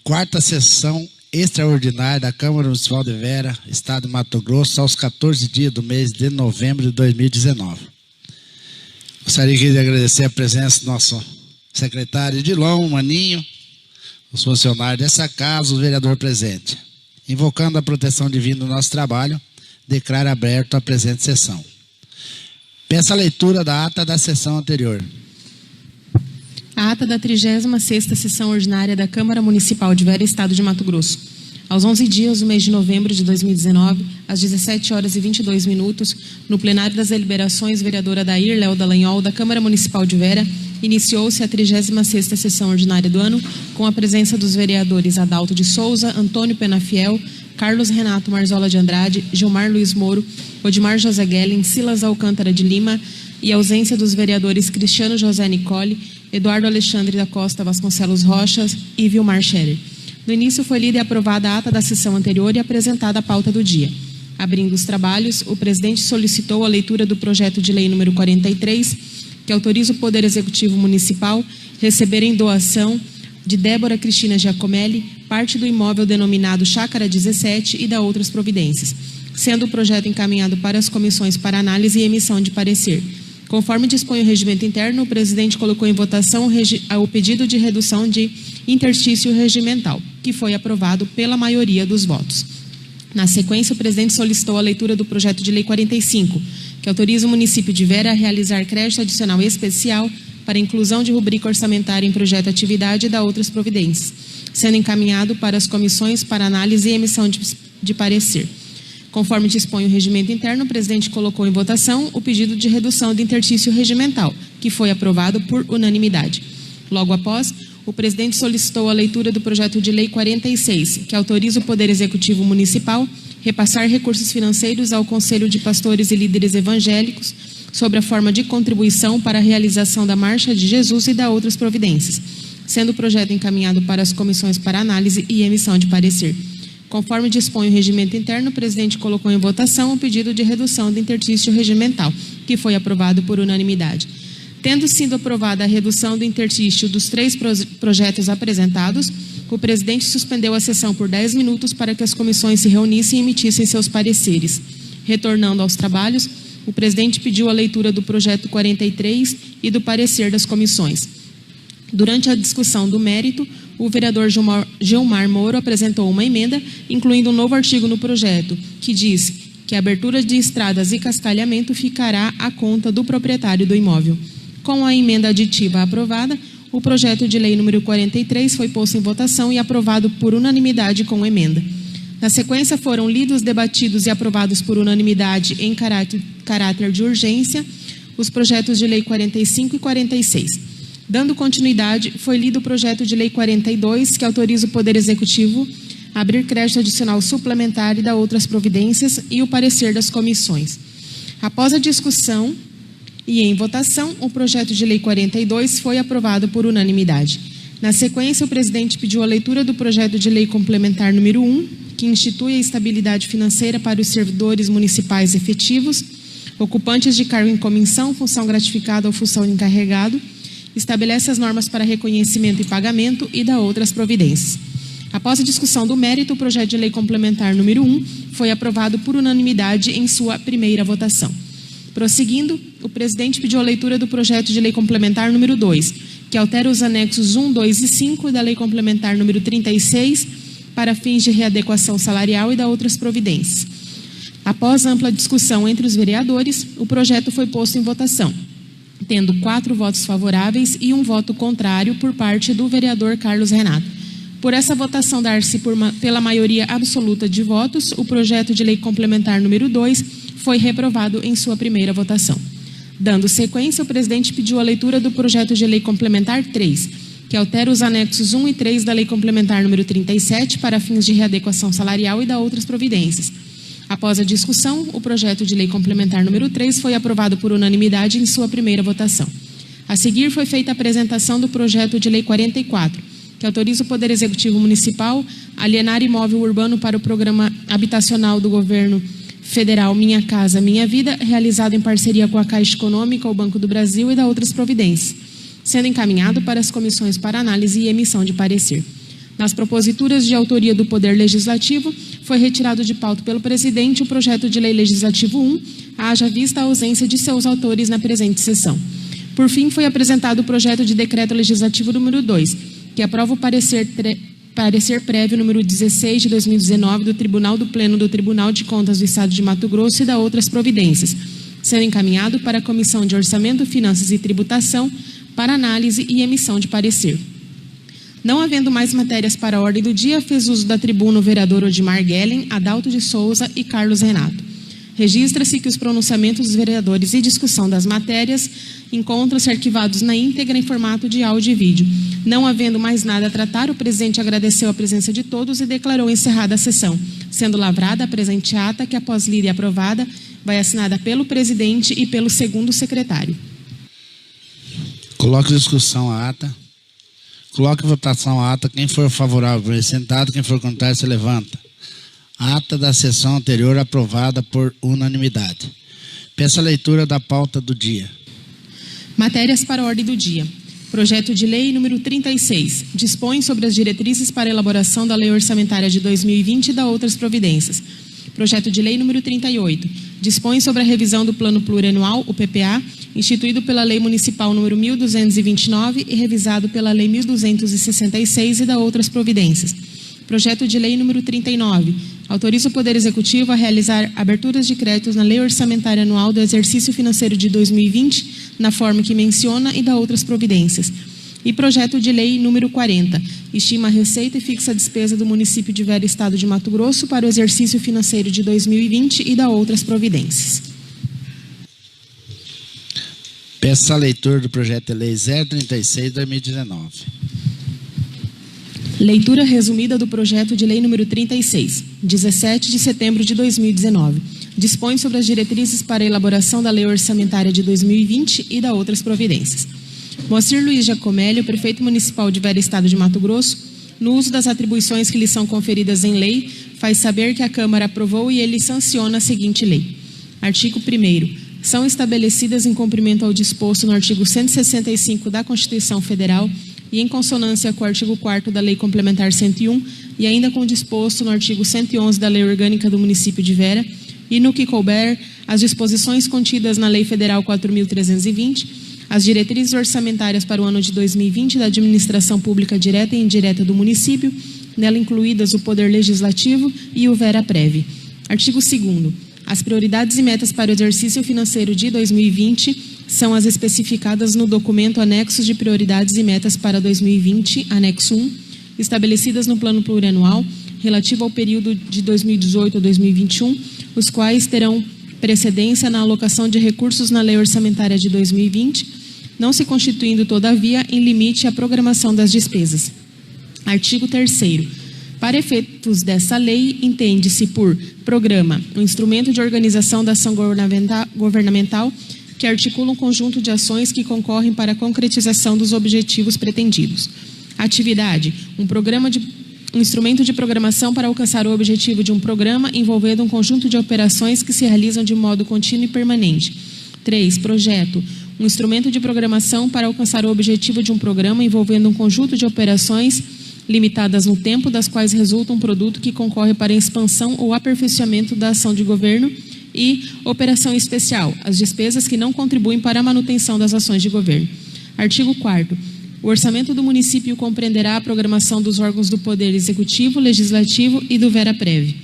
quarta sessão extraordinária da Câmara Municipal de Vera, Estado de Mato Grosso, aos 14 dias do mês de novembro de 2019. Gostaria de agradecer a presença do nosso secretário Edilon, Maninho, os funcionários dessa casa, o vereador presente. Invocando a proteção divina do nosso trabalho, declaro aberto a presente sessão. Peço a leitura da ata da sessão anterior. A ata da 36ª Sessão Ordinária da Câmara Municipal de Vera, Estado de Mato Grosso. Aos 11 dias do mês de novembro de 2019, às 17 horas e 22 minutos, no plenário das deliberações, vereadora Dair Léo Dallagnol, da Câmara Municipal de Vera, iniciou-se a 36ª Sessão Ordinária do ano, com a presença dos vereadores Adalto de Souza, Antônio Penafiel, Carlos Renato Marzola de Andrade, Gilmar Luiz Moro, Odimar José Guellen, Silas Alcântara de Lima, e ausência dos vereadores Cristiano José Nicole, Eduardo Alexandre da Costa Vasconcelos Rochas e Vilmar Scherer. No início foi lida e aprovada a ata da sessão anterior e apresentada a pauta do dia. Abrindo os trabalhos, o presidente solicitou a leitura do projeto de lei número 43, que autoriza o Poder Executivo Municipal receber em doação de Débora Cristina Giacomelli parte do imóvel denominado Chácara 17 e da outras providências, sendo o projeto encaminhado para as comissões para análise e emissão de parecer. Conforme dispõe o regimento interno, o presidente colocou em votação o pedido de redução de interstício regimental, que foi aprovado pela maioria dos votos. Na sequência, o presidente solicitou a leitura do projeto de lei 45, que autoriza o município de Vera a realizar crédito adicional especial para inclusão de rubrica orçamentária em projeto de atividade e da outras providências, sendo encaminhado para as comissões para análise e emissão de parecer. Conforme dispõe o regimento interno, o presidente colocou em votação o pedido de redução de interstício regimental, que foi aprovado por unanimidade. Logo após, o presidente solicitou a leitura do projeto de lei 46, que autoriza o Poder Executivo Municipal repassar recursos financeiros ao Conselho de Pastores e Líderes Evangélicos sobre a forma de contribuição para a realização da Marcha de Jesus e da outras providências, sendo o projeto encaminhado para as comissões para análise e emissão de parecer. Conforme dispõe o regimento interno, o presidente colocou em votação o pedido de redução do interstício regimental, que foi aprovado por unanimidade. Tendo sido aprovada a redução do interstício dos 3 projetos apresentados, o presidente suspendeu a sessão por 10 minutos para que as comissões se reunissem e emitissem seus pareceres. Retornando aos trabalhos, o presidente pediu a leitura do projeto 43 e do parecer das comissões. Durante a discussão do mérito, o vereador Gilmar Moro apresentou uma emenda, incluindo um novo artigo no projeto, que diz que a abertura de estradas e cascalhamento ficará à conta do proprietário do imóvel. Com a emenda aditiva aprovada, o projeto de lei número 43 foi posto em votação e aprovado por unanimidade com emenda. Na sequência, foram lidos, debatidos e aprovados por unanimidade em caráter de urgência os projetos de lei 45 e 46. Dando continuidade, foi lido o projeto de lei 42, que autoriza o Poder Executivo a abrir crédito adicional suplementar e da outras providências, e o parecer das comissões. Após a discussão e em votação, o projeto de lei 42 foi aprovado por unanimidade. Na sequência, o presidente pediu a leitura do projeto de lei complementar número 1, que institui a estabilidade financeira para os servidores municipais efetivos, ocupantes de cargo em comissão, função gratificada ou função encarregado, estabelece as normas para reconhecimento e pagamento e da outras providências. Após a discussão do mérito, o projeto de lei complementar número 1 foi aprovado por unanimidade em sua primeira votação. Prosseguindo, o presidente pediu a leitura do projeto de lei complementar número 2, que altera os anexos 1, 2 e 5 da lei complementar número 36 para fins de readequação salarial e da outras providências. Após ampla discussão entre os vereadores, o projeto foi posto em votação, tendo 4 votos favoráveis e 1 voto contrário por parte do vereador Carlos Renato. Por essa votação dar-se pela maioria absoluta de votos, o projeto de lei complementar número 2 foi reprovado em sua primeira votação. Dando sequência, o presidente pediu a leitura do projeto de lei complementar 3, que altera os anexos 1 e 3 da lei complementar número 37 para fins de readequação salarial e da outras providências. Após a discussão, o projeto de lei complementar número 3 foi aprovado por unanimidade em sua primeira votação. A seguir, foi feita a apresentação do projeto de lei 44, que autoriza o Poder Executivo Municipal a alienar imóvel urbano para o programa habitacional do governo federal Minha Casa Minha Vida, realizado em parceria com a Caixa Econômica, o Banco do Brasil e da outras providências, sendo encaminhado para as comissões para análise e emissão de parecer. Nas proposituras de autoria do Poder Legislativo, foi retirado de pauta pelo presidente o projeto de lei legislativo 1, haja vista a ausência de seus autores na presente sessão. Por fim, foi apresentado o projeto de decreto legislativo número 2, que aprova o parecer prévio número 16 de 2019 do Tribunal do Pleno do Tribunal de Contas do Estado de Mato Grosso e da outras providências, sendo encaminhado para a Comissão de Orçamento, Finanças e Tributação para análise e emissão de parecer. Não havendo mais matérias para a ordem do dia, fez uso da tribuna o vereador Odimar Guellen, Adalto de Souza e Carlos Renato. Registra-se que os pronunciamentos dos vereadores e discussão das matérias encontram-se arquivados na íntegra em formato de áudio e vídeo. Não havendo mais nada a tratar, o presidente agradeceu a presença de todos e declarou encerrada a sessão, sendo lavrada a presente ata, que após lida e aprovada, vai assinada pelo presidente e pelo segundo secretário. Coloque em discussão a ata. Coloque em votação a ata. Quem for favorável, sentado. Quem for contrário, se levanta. Ata da sessão anterior aprovada por unanimidade. Peço a leitura da pauta do dia. Matérias para a ordem do dia. Projeto de lei número 36. Dispõe sobre as diretrizes para a elaboração da lei orçamentária de 2020 e da outras providências. Projeto de lei número 38. Dispõe sobre a revisão do Plano Plurianual, o PPA, instituído pela Lei Municipal número 1229 e revisado pela Lei 1266 e da outras providências. Projeto de lei número 39. Autoriza o Poder Executivo a realizar aberturas de créditos na Lei Orçamentária Anual do Exercício Financeiro de 2020, na forma que menciona e da outras providências. E projeto de lei número 40. Estima a receita e fixa a despesa do município de Vera, Estado de Mato Grosso, para o exercício financeiro de 2020 e da outras providências. Peço a leitura do projeto de lei 036 de 2019. Leitura resumida do projeto de lei número 36, 17 de setembro de 2019. Dispõe sobre as diretrizes para a elaboração da lei orçamentária de 2020 e da outras providências. Moacir Luiz Giacomelli, prefeito municipal de Vera, Estado de Mato Grosso, no uso das atribuições que lhe são conferidas em lei, faz saber que a Câmara aprovou e ele sanciona a seguinte lei. Artigo 1º. São estabelecidas em cumprimento ao disposto no artigo 165 da Constituição Federal e em consonância com o artigo 4º da Lei Complementar 101 e ainda com o disposto no artigo 111 da Lei Orgânica do Município de Vera e, no que couber, as disposições contidas na Lei Federal 4.320, as diretrizes orçamentárias para o ano de 2020 da Administração Pública Direta e Indireta do município, nela incluídas o Poder Legislativo e o VeraPrev. Artigo 2º. As prioridades e metas para o exercício financeiro de 2020 são as especificadas no documento Anexos de Prioridades e Metas para 2020, anexo 1, estabelecidas no Plano Plurianual, relativo ao período de 2018 a 2021, os quais terão precedência na alocação de recursos na Lei Orçamentária de 2020, não se constituindo, todavia, em limite à programação das despesas. Artigo 3º. Para efeitos dessa lei, entende-se por programa um instrumento de organização da ação governamental que articula um conjunto de ações que concorrem para a concretização dos objetivos pretendidos. Atividade, um instrumento de programação para alcançar o objetivo de um programa envolvendo um conjunto de operações que se realizam de modo contínuo e permanente. 3. Projeto, um instrumento de programação para alcançar o objetivo de um programa envolvendo um conjunto de operações limitadas no tempo, das quais resulta um produto que concorre para a expansão ou aperfeiçoamento da ação de governo. E operação especial, as despesas que não contribuem para a manutenção das ações de governo. Artigo 4º. O orçamento do município compreenderá a programação dos órgãos do Poder Executivo, Legislativo e do VeraPrev.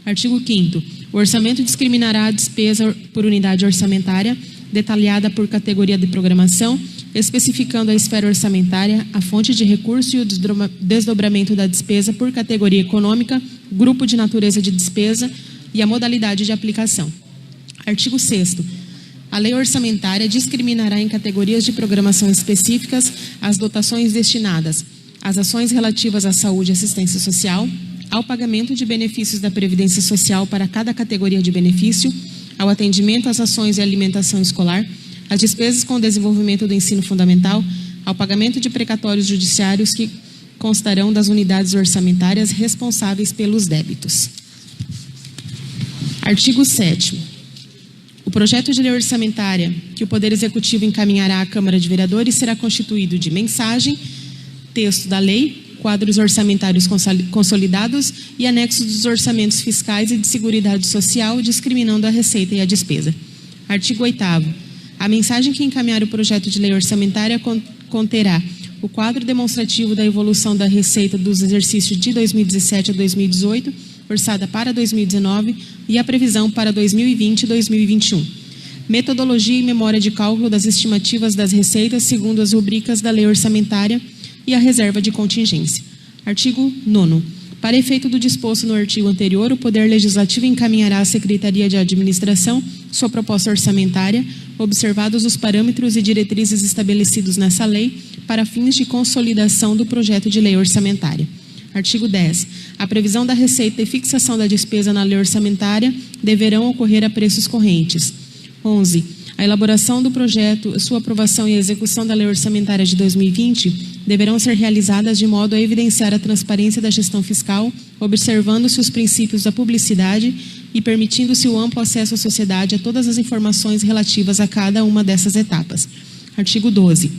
Artigo 5º. O orçamento discriminará a despesa por unidade orçamentária, detalhada por categoria de programação, especificando a esfera orçamentária, a fonte de recurso e o desdobramento da despesa por categoria econômica, grupo de natureza de despesa e a modalidade de aplicação. Artigo 6º. A lei orçamentária discriminará em categorias de programação específicas as dotações destinadas às ações relativas à saúde e assistência social, ao pagamento de benefícios da Previdência Social para cada categoria de benefício, ao atendimento às ações e alimentação escolar, às despesas com o desenvolvimento do ensino fundamental, ao pagamento de precatórios judiciários que constarão das unidades orçamentárias responsáveis pelos débitos. Artigo 7º. O projeto de lei orçamentária que o Poder Executivo encaminhará à Câmara de Vereadores será constituído de mensagem, texto da lei, quadros orçamentários consolidados e anexos dos orçamentos fiscais e de Seguridade Social, discriminando a receita e a despesa. Artigo 8º. A mensagem que encaminhar o projeto de lei orçamentária conterá o quadro demonstrativo da evolução da receita dos exercícios de 2017 a 2018, orçada para 2019, e a previsão para 2020 e 2021. Metodologia e memória de cálculo das estimativas das receitas segundo as rubricas da lei orçamentária e a reserva de contingência. Artigo 9º. Para efeito do disposto no artigo anterior, o Poder Legislativo encaminhará à Secretaria de Administração sua proposta orçamentária, observados os parâmetros e diretrizes estabelecidos nessa lei, para fins de consolidação do projeto de lei orçamentária. Artigo 10. A previsão da receita e fixação da despesa na lei orçamentária deverão ocorrer a preços correntes. 11. A elaboração do projeto, sua aprovação e a execução da lei orçamentária de 2020 deverão ser realizadas de modo a evidenciar a transparência da gestão fiscal, observando-se os princípios da publicidade e permitindo-se o amplo acesso à sociedade a todas as informações relativas a cada uma dessas etapas. Artigo 12.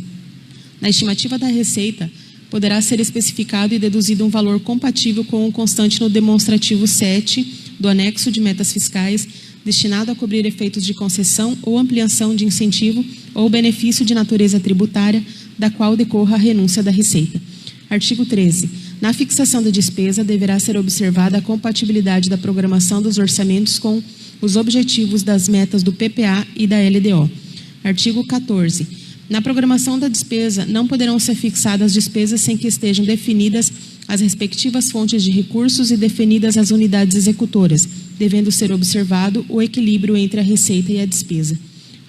Na estimativa da receita, poderá ser especificado e deduzido um valor compatível com o constante no demonstrativo 7 do anexo de metas fiscais, destinado a cobrir efeitos de concessão ou ampliação de incentivo ou benefício de natureza tributária, da qual decorra a renúncia da receita. Artigo 13. Na fixação da despesa, deverá ser observada a compatibilidade da programação dos orçamentos com os objetivos das metas do PPA e da LDO. Artigo 14. Na programação da despesa, não poderão ser fixadas despesas sem que estejam definidas as respectivas fontes de recursos e definidas as unidades executoras, devendo ser observado o equilíbrio entre a receita e a despesa.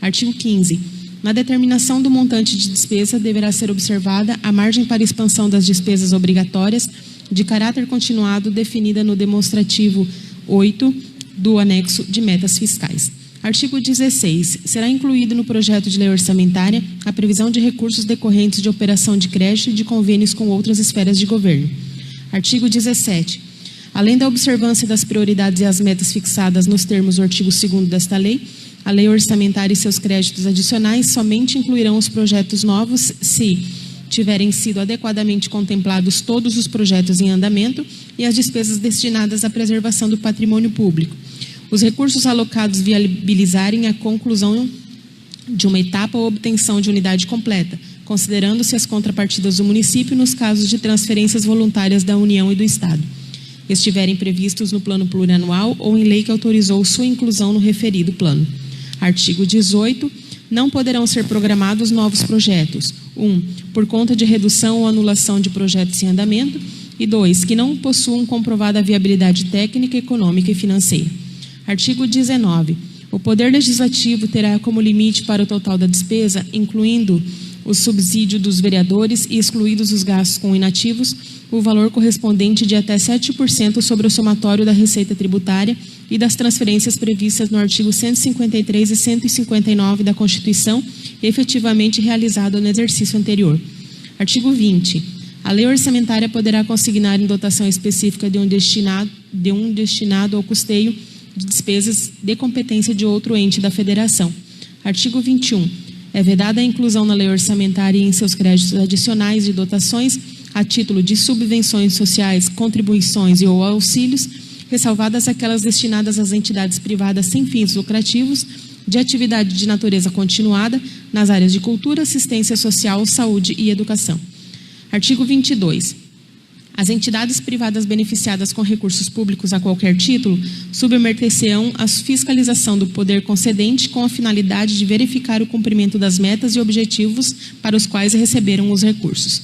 Artigo 15. Na determinação do montante de despesa, deverá ser observada a margem para expansão das despesas obrigatórias de caráter continuado definida no demonstrativo 8 do anexo de metas fiscais. Artigo 16. Será incluído no projeto de lei orçamentária a previsão de recursos decorrentes de operação de crédito e de convênios com outras esferas de governo. Artigo 17. Além da observância das prioridades e as metas fixadas nos termos do artigo 2º desta lei, a lei orçamentária e seus créditos adicionais somente incluirão os projetos novos se tiverem sido adequadamente contemplados todos os projetos em andamento e as despesas destinadas à preservação do patrimônio público. Os recursos alocados viabilizarem a conclusão de uma etapa ou obtenção de unidade completa, considerando-se as contrapartidas do município nos casos de transferências voluntárias da União e do Estado, estiverem previstos no plano plurianual ou em lei que autorizou sua inclusão no referido plano. Artigo 18. Não poderão ser programados novos projetos. 1. Por conta de redução ou anulação de projetos em andamento. E 2. Que não possuam comprovada viabilidade técnica, econômica e financeira. Artigo 19. O Poder Legislativo terá como limite para o total da despesa, incluindo o subsídio dos vereadores e excluídos os gastos com inativos, o valor correspondente de até 7% sobre o somatório da receita tributária e das transferências previstas no artigo 153 e 159 da Constituição, efetivamente realizado no exercício anterior. Artigo 20. A lei orçamentária poderá consignar em dotação específica de um destinado ao custeio de despesas de competência de outro ente da Federação. Artigo 21. É vedada a inclusão na lei orçamentária e em seus créditos adicionais de dotações a título de subvenções sociais, contribuições e ou auxílios, ressalvadas aquelas destinadas às entidades privadas sem fins lucrativos, de atividade de natureza continuada, nas áreas de cultura, assistência social, saúde e educação. Artigo 22. As entidades privadas beneficiadas com recursos públicos a qualquer título submeter-se-ão à fiscalização do poder concedente com a finalidade de verificar o cumprimento das metas e objetivos para os quais receberam os recursos.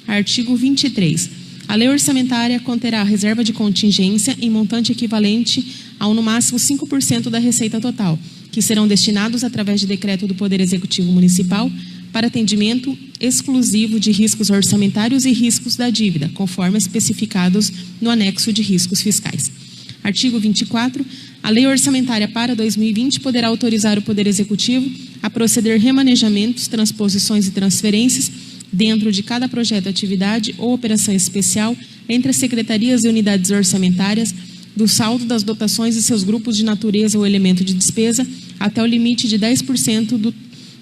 Artigo 23. A lei orçamentária conterá a reserva de contingência em montante equivalente ao no máximo 5% da receita total, que serão destinados através de decreto do Poder Executivo Municipal para atendimento exclusivo de riscos orçamentários e riscos da dívida, conforme especificados no anexo de riscos fiscais. Artigo 24. A lei orçamentária para 2020 poderá autorizar o Poder Executivo a proceder remanejamentos, transposições e transferências dentro de cada projeto, atividade ou operação especial entre as secretarias e unidades orçamentárias do saldo das dotações e seus grupos de natureza ou elemento de despesa até o limite de 10%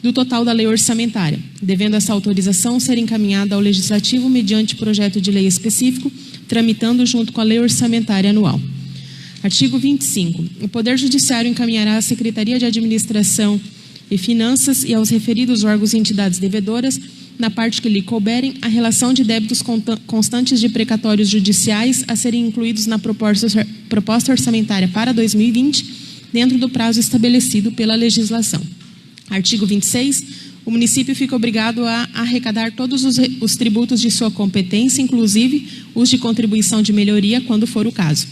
do total da lei orçamentária, devendo essa autorização ser encaminhada ao Legislativo mediante projeto de lei específico, tramitando junto com a lei orçamentária anual. Artigo 25. O Poder Judiciário encaminhará à Secretaria de Administração e Finanças e aos referidos órgãos e entidades devedoras, na parte que lhe couberem, a relação de débitos constantes de precatórios judiciais a serem incluídos na proposta orçamentária para 2020, dentro do prazo estabelecido pela legislação. Artigo 26. O município fica obrigado a arrecadar todos os tributos de sua competência, inclusive os de contribuição de melhoria, quando for o caso.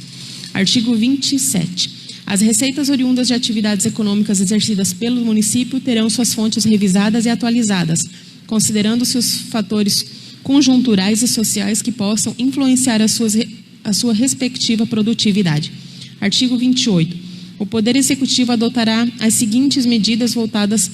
Artigo 27. As receitas oriundas de atividades econômicas exercidas pelo município terão suas fontes revisadas e atualizadas, considerando-se os fatores conjunturais e sociais que possam influenciar a sua respectiva produtividade. Artigo 28. O Poder Executivo adotará as seguintes medidas voltadas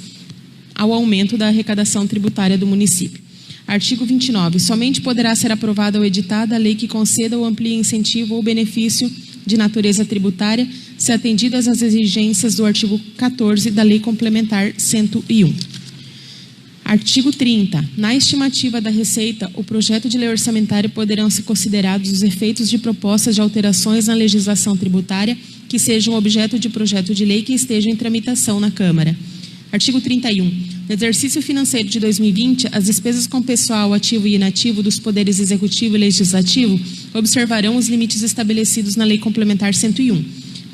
ao aumento da arrecadação tributária do município. Artigo 29. Somente poderá ser aprovada ou editada a lei que conceda ou amplie incentivo ou benefício de natureza tributária, se atendidas as exigências do artigo 14 da Lei Complementar 101. Artigo 30. Na estimativa da receita, o projeto de lei orçamentária poderão ser considerados os efeitos de propostas de alterações na legislação tributária que sejam objeto de projeto de lei que estejam em tramitação na Câmara. Artigo 31. No exercício financeiro de 2020, as despesas com pessoal ativo e inativo dos poderes executivo e legislativo observarão os limites estabelecidos na Lei Complementar 101.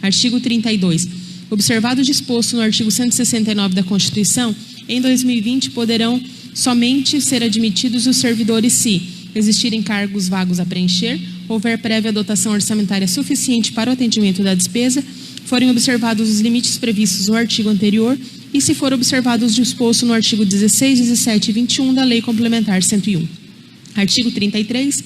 Artigo 32. Observado o disposto no artigo 169 da Constituição, em 2020 poderão somente ser admitidos os servidores se existirem cargos vagos a preencher, houver prévia dotação orçamentária suficiente para o atendimento da despesa, forem observados os limites previstos no artigo anterior e se for observado o disposto no artigo 16, 17 e 21 da Lei Complementar 101. Artigo 33.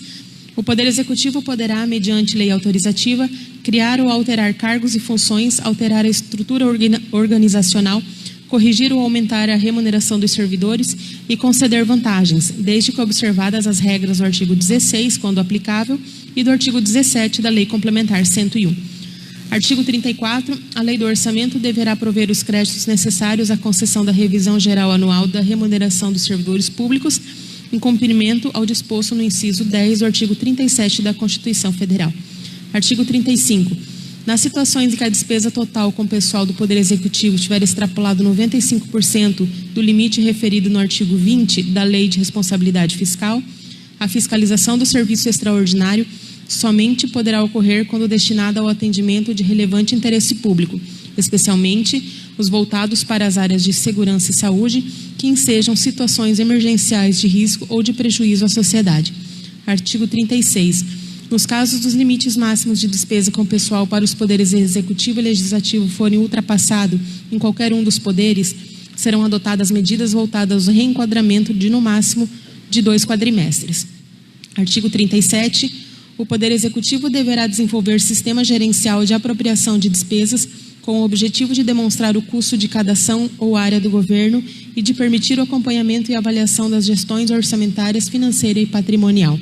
O Poder Executivo poderá, mediante lei autorizativa, criar ou alterar cargos e funções, alterar a estrutura organizacional, corrigir ou aumentar a remuneração dos servidores e conceder vantagens, desde que observadas as regras do artigo 16, quando aplicável, e do artigo 17 da Lei Complementar 101. Artigo 34. A Lei do Orçamento deverá prover os créditos necessários à concessão da revisão geral anual da remuneração dos servidores públicos, em cumprimento ao disposto no inciso 10 do artigo 37 da Constituição Federal. Artigo 35. Nas situações em que a despesa total com o pessoal do Poder Executivo tiver extrapolado 95% do limite referido no artigo 20 da Lei de Responsabilidade Fiscal, a fiscalização do serviço extraordinário somente poderá ocorrer quando destinada ao atendimento de relevante interesse público, especialmente os voltados para as áreas de segurança e saúde, que ensejam situações emergenciais de risco ou de prejuízo à sociedade. Artigo 36. Nos casos dos limites máximos de despesa com pessoal para os poderes executivo e legislativo forem ultrapassados em qualquer um dos poderes, serão adotadas medidas voltadas ao reenquadramento de, no máximo, de 2 quadrimestres. Artigo 37. O Poder Executivo deverá desenvolver sistema gerencial de apropriação de despesas com o objetivo de demonstrar o custo de cada ação ou área do governo e de permitir o acompanhamento e avaliação das gestões orçamentárias, financeira e patrimonial.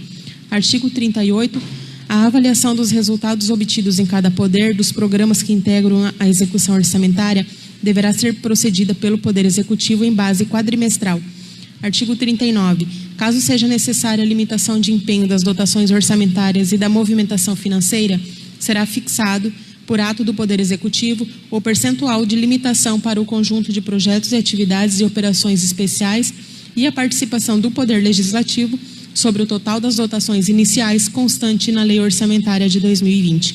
Artigo 38. A avaliação dos resultados obtidos em cada poder dos programas que integram a execução orçamentária deverá ser procedida pelo Poder Executivo em base quadrimestral. Artigo 39. Caso seja necessária a limitação de empenho das dotações orçamentárias e da movimentação financeira, será fixado, por ato do Poder Executivo, o percentual de limitação para o conjunto de projetos e atividades e operações especiais e a participação do Poder Legislativo sobre o total das dotações iniciais constante na Lei Orçamentária de 2020.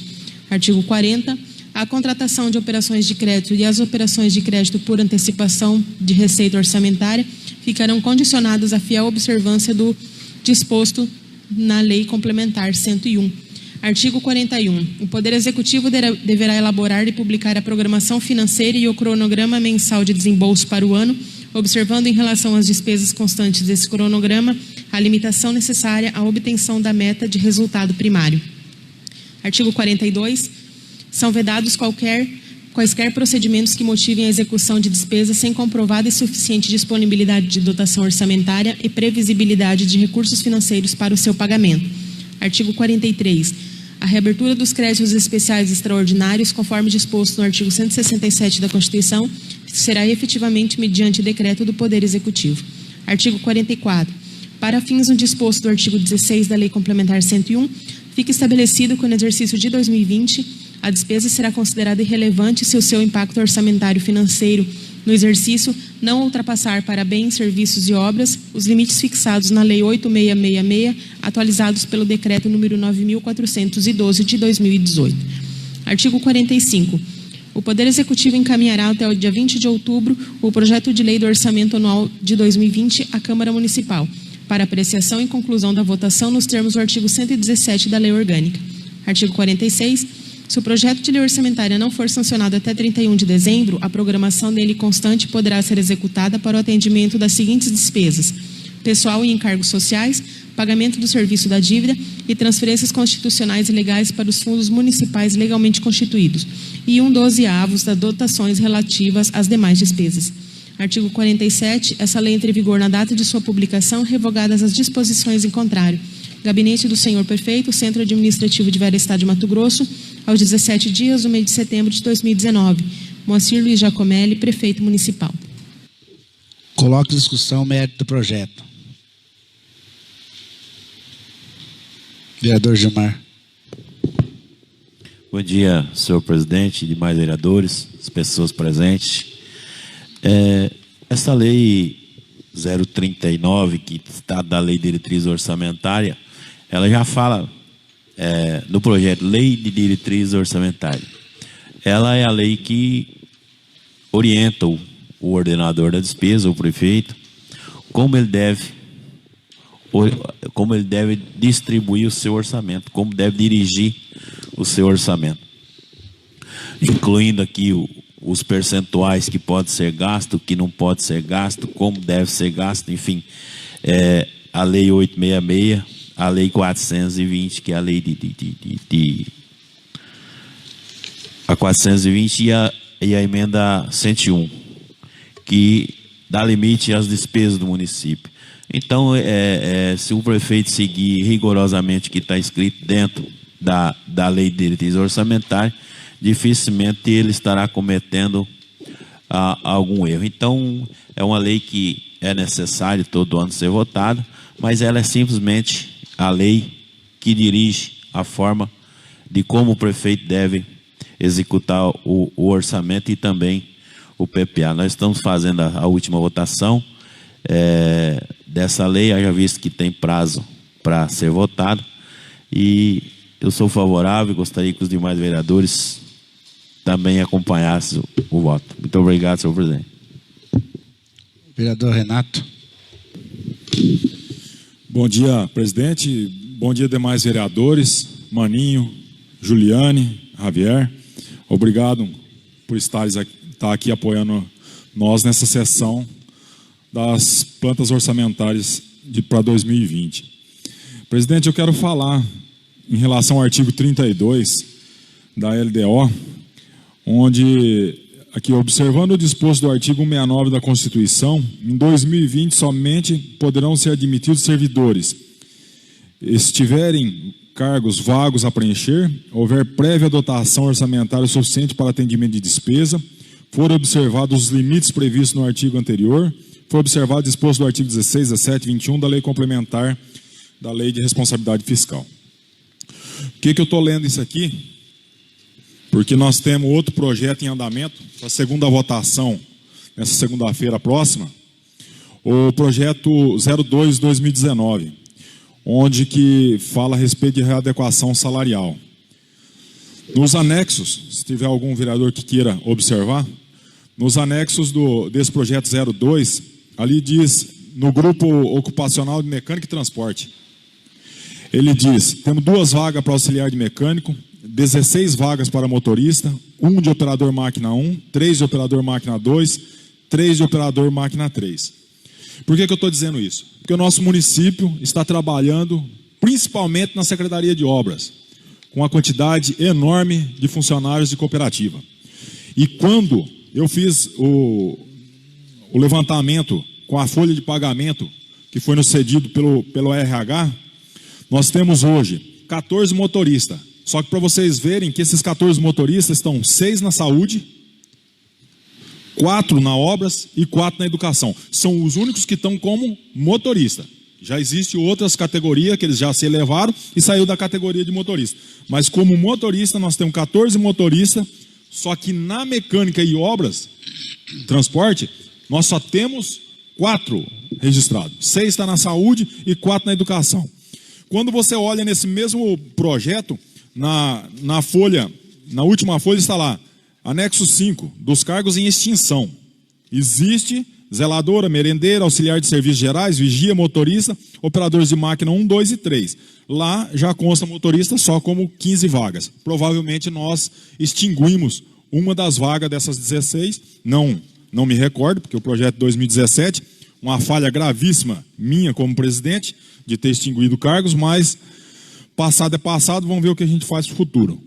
Artigo 40. A contratação de operações de crédito e as operações de crédito por antecipação de receita orçamentária ficarão condicionadas à fiel observância do disposto na Lei Complementar 101. Artigo 41. O Poder Executivo deverá elaborar e publicar a programação financeira e o cronograma mensal de desembolso para o ano, observando em relação às despesas constantes desse cronograma a limitação necessária à obtenção da meta de resultado primário. Artigo 42. São vedados quaisquer procedimentos que motivem a execução de despesas sem comprovada e suficiente disponibilidade de dotação orçamentária e previsibilidade de recursos financeiros para o seu pagamento. Artigo 43. A reabertura dos créditos especiais extraordinários, conforme disposto no artigo 167 da Constituição, que será efetivamente mediante decreto do Poder Executivo. Artigo 44. Para fins no disposto do artigo 16 da Lei Complementar 101, fica estabelecido que no exercício de 2020, a despesa será considerada irrelevante se o seu impacto orçamentário financeiro no exercício não ultrapassar para bens, serviços e obras os limites fixados na Lei 8666, atualizados pelo Decreto número 9.412 de 2018. Artigo 45. O Poder Executivo encaminhará até o dia 20 de outubro o projeto de lei do Orçamento Anual de 2020 à Câmara Municipal, para apreciação e conclusão da votação nos termos do artigo 117 da Lei Orgânica. Artigo 46. Se o projeto de lei orçamentária não for sancionado até 31 de dezembro, a programação dele constante poderá ser executada para o atendimento das seguintes despesas: pessoal e encargos sociais, pagamento do serviço da dívida e transferências constitucionais e legais para os fundos municipais legalmente constituídos, e 1/12 das dotações relativas às demais despesas. Artigo 47. Essa lei entra em vigor na data de sua publicação, revogadas as disposições em contrário. Gabinete do Senhor Prefeito, Centro Administrativo de Vera, Estado de Mato Grosso, aos 17 dias do mês de setembro de 2019. Moacir Luiz Giacomelli, Prefeito Municipal. Coloque em discussão o mérito do projeto. Vereador Gilmar. Bom dia, senhor presidente, demais vereadores, as pessoas presentes. Essa lei 039, que está da Lei de Diretriz Orçamentária, ela já fala no projeto Lei de Diretriz Orçamentária. Ela é a lei que orienta o ordenador da despesa, o prefeito, como ele deve distribuir o seu orçamento, como deve dirigir o seu orçamento, incluindo aqui os percentuais que pode ser gasto, que não pode ser gasto, como deve ser gasto, enfim, a Lei 866, a Lei 420, que é a lei a 420 e a emenda 101, que dá limite às despesas do município. Então, se o prefeito seguir rigorosamente o que está escrito dentro da Lei de Diretriz Orçamentária, dificilmente ele estará cometendo algum erro. Então, é uma lei que é necessário todo ano ser votada, mas ela é simplesmente a lei que dirige a forma de como o prefeito deve executar o orçamento e também o PPA. Nós estamos fazendo a última votação dessa lei, haja visto que tem prazo para ser votado, e eu sou favorável e gostaria que os demais vereadores também acompanhassem o voto. Muito obrigado, senhor presidente. Vereador Renato. Bom dia, presidente. Bom dia, demais vereadores. Maninho, Juliane, Javier. Obrigado por estar aqui apoiando nós nessa sessão das plantas orçamentárias para 2020. Presidente, eu quero falar em relação ao artigo 32 da LDO, onde, aqui, observando o disposto do artigo 169 da Constituição, em 2020 somente poderão ser admitidos servidores estiverem cargos vagos a preencher, houver prévia dotação orçamentária suficiente para atendimento de despesa, for observados os limites previstos no artigo anterior, for observado o disposto do artigo 16, 17 e 21 da Lei Complementar da Lei de Responsabilidade Fiscal. Por que eu estou lendo isso aqui? Porque nós temos outro projeto em andamento, para a segunda votação, nessa segunda-feira próxima, o projeto 02/2019, onde que fala a respeito de readequação salarial. Nos anexos, se tiver algum vereador que queira observar, nos anexos desse projeto 02, ali diz, no grupo ocupacional de mecânica e transporte, ele diz, temos 2 vagas para auxiliar de mecânico, 16 vagas para motorista, 1 de operador máquina 1, 3 de operador máquina 2, 3 de operador máquina 3. Por que eu estou dizendo isso? Porque o nosso município está trabalhando principalmente na Secretaria de Obras, com uma quantidade enorme de funcionários de cooperativa. E quando eu fiz o levantamento com a folha de pagamento que foi nos cedido pelo RH, nós temos hoje 14 motoristas. Só que para vocês verem que esses 14 motoristas estão 6 na saúde, 4 na obras e 4 na educação. São os únicos que estão como motorista. Já existe outras categorias que eles já se elevaram e saiu da categoria de motorista. Mas como motorista, nós temos 14 motoristas, só que na mecânica e obras, transporte, nós só temos 4 registrados. 6 está na saúde e 4 na educação. Quando você olha nesse mesmo projeto, na folha, na última folha está lá, anexo 5, dos cargos em extinção. Existe zeladora, merendeira, auxiliar de serviços gerais, vigia, motorista, operadores de máquina 1, 2 e 3. Lá já consta motorista só como 15 vagas. Provavelmente nós extinguimos uma das vagas dessas 16. Não me recordo, porque o projeto de 2017, uma falha gravíssima minha como presidente, de ter extinguido cargos, mas passado é passado, vamos ver o que a gente faz no futuro.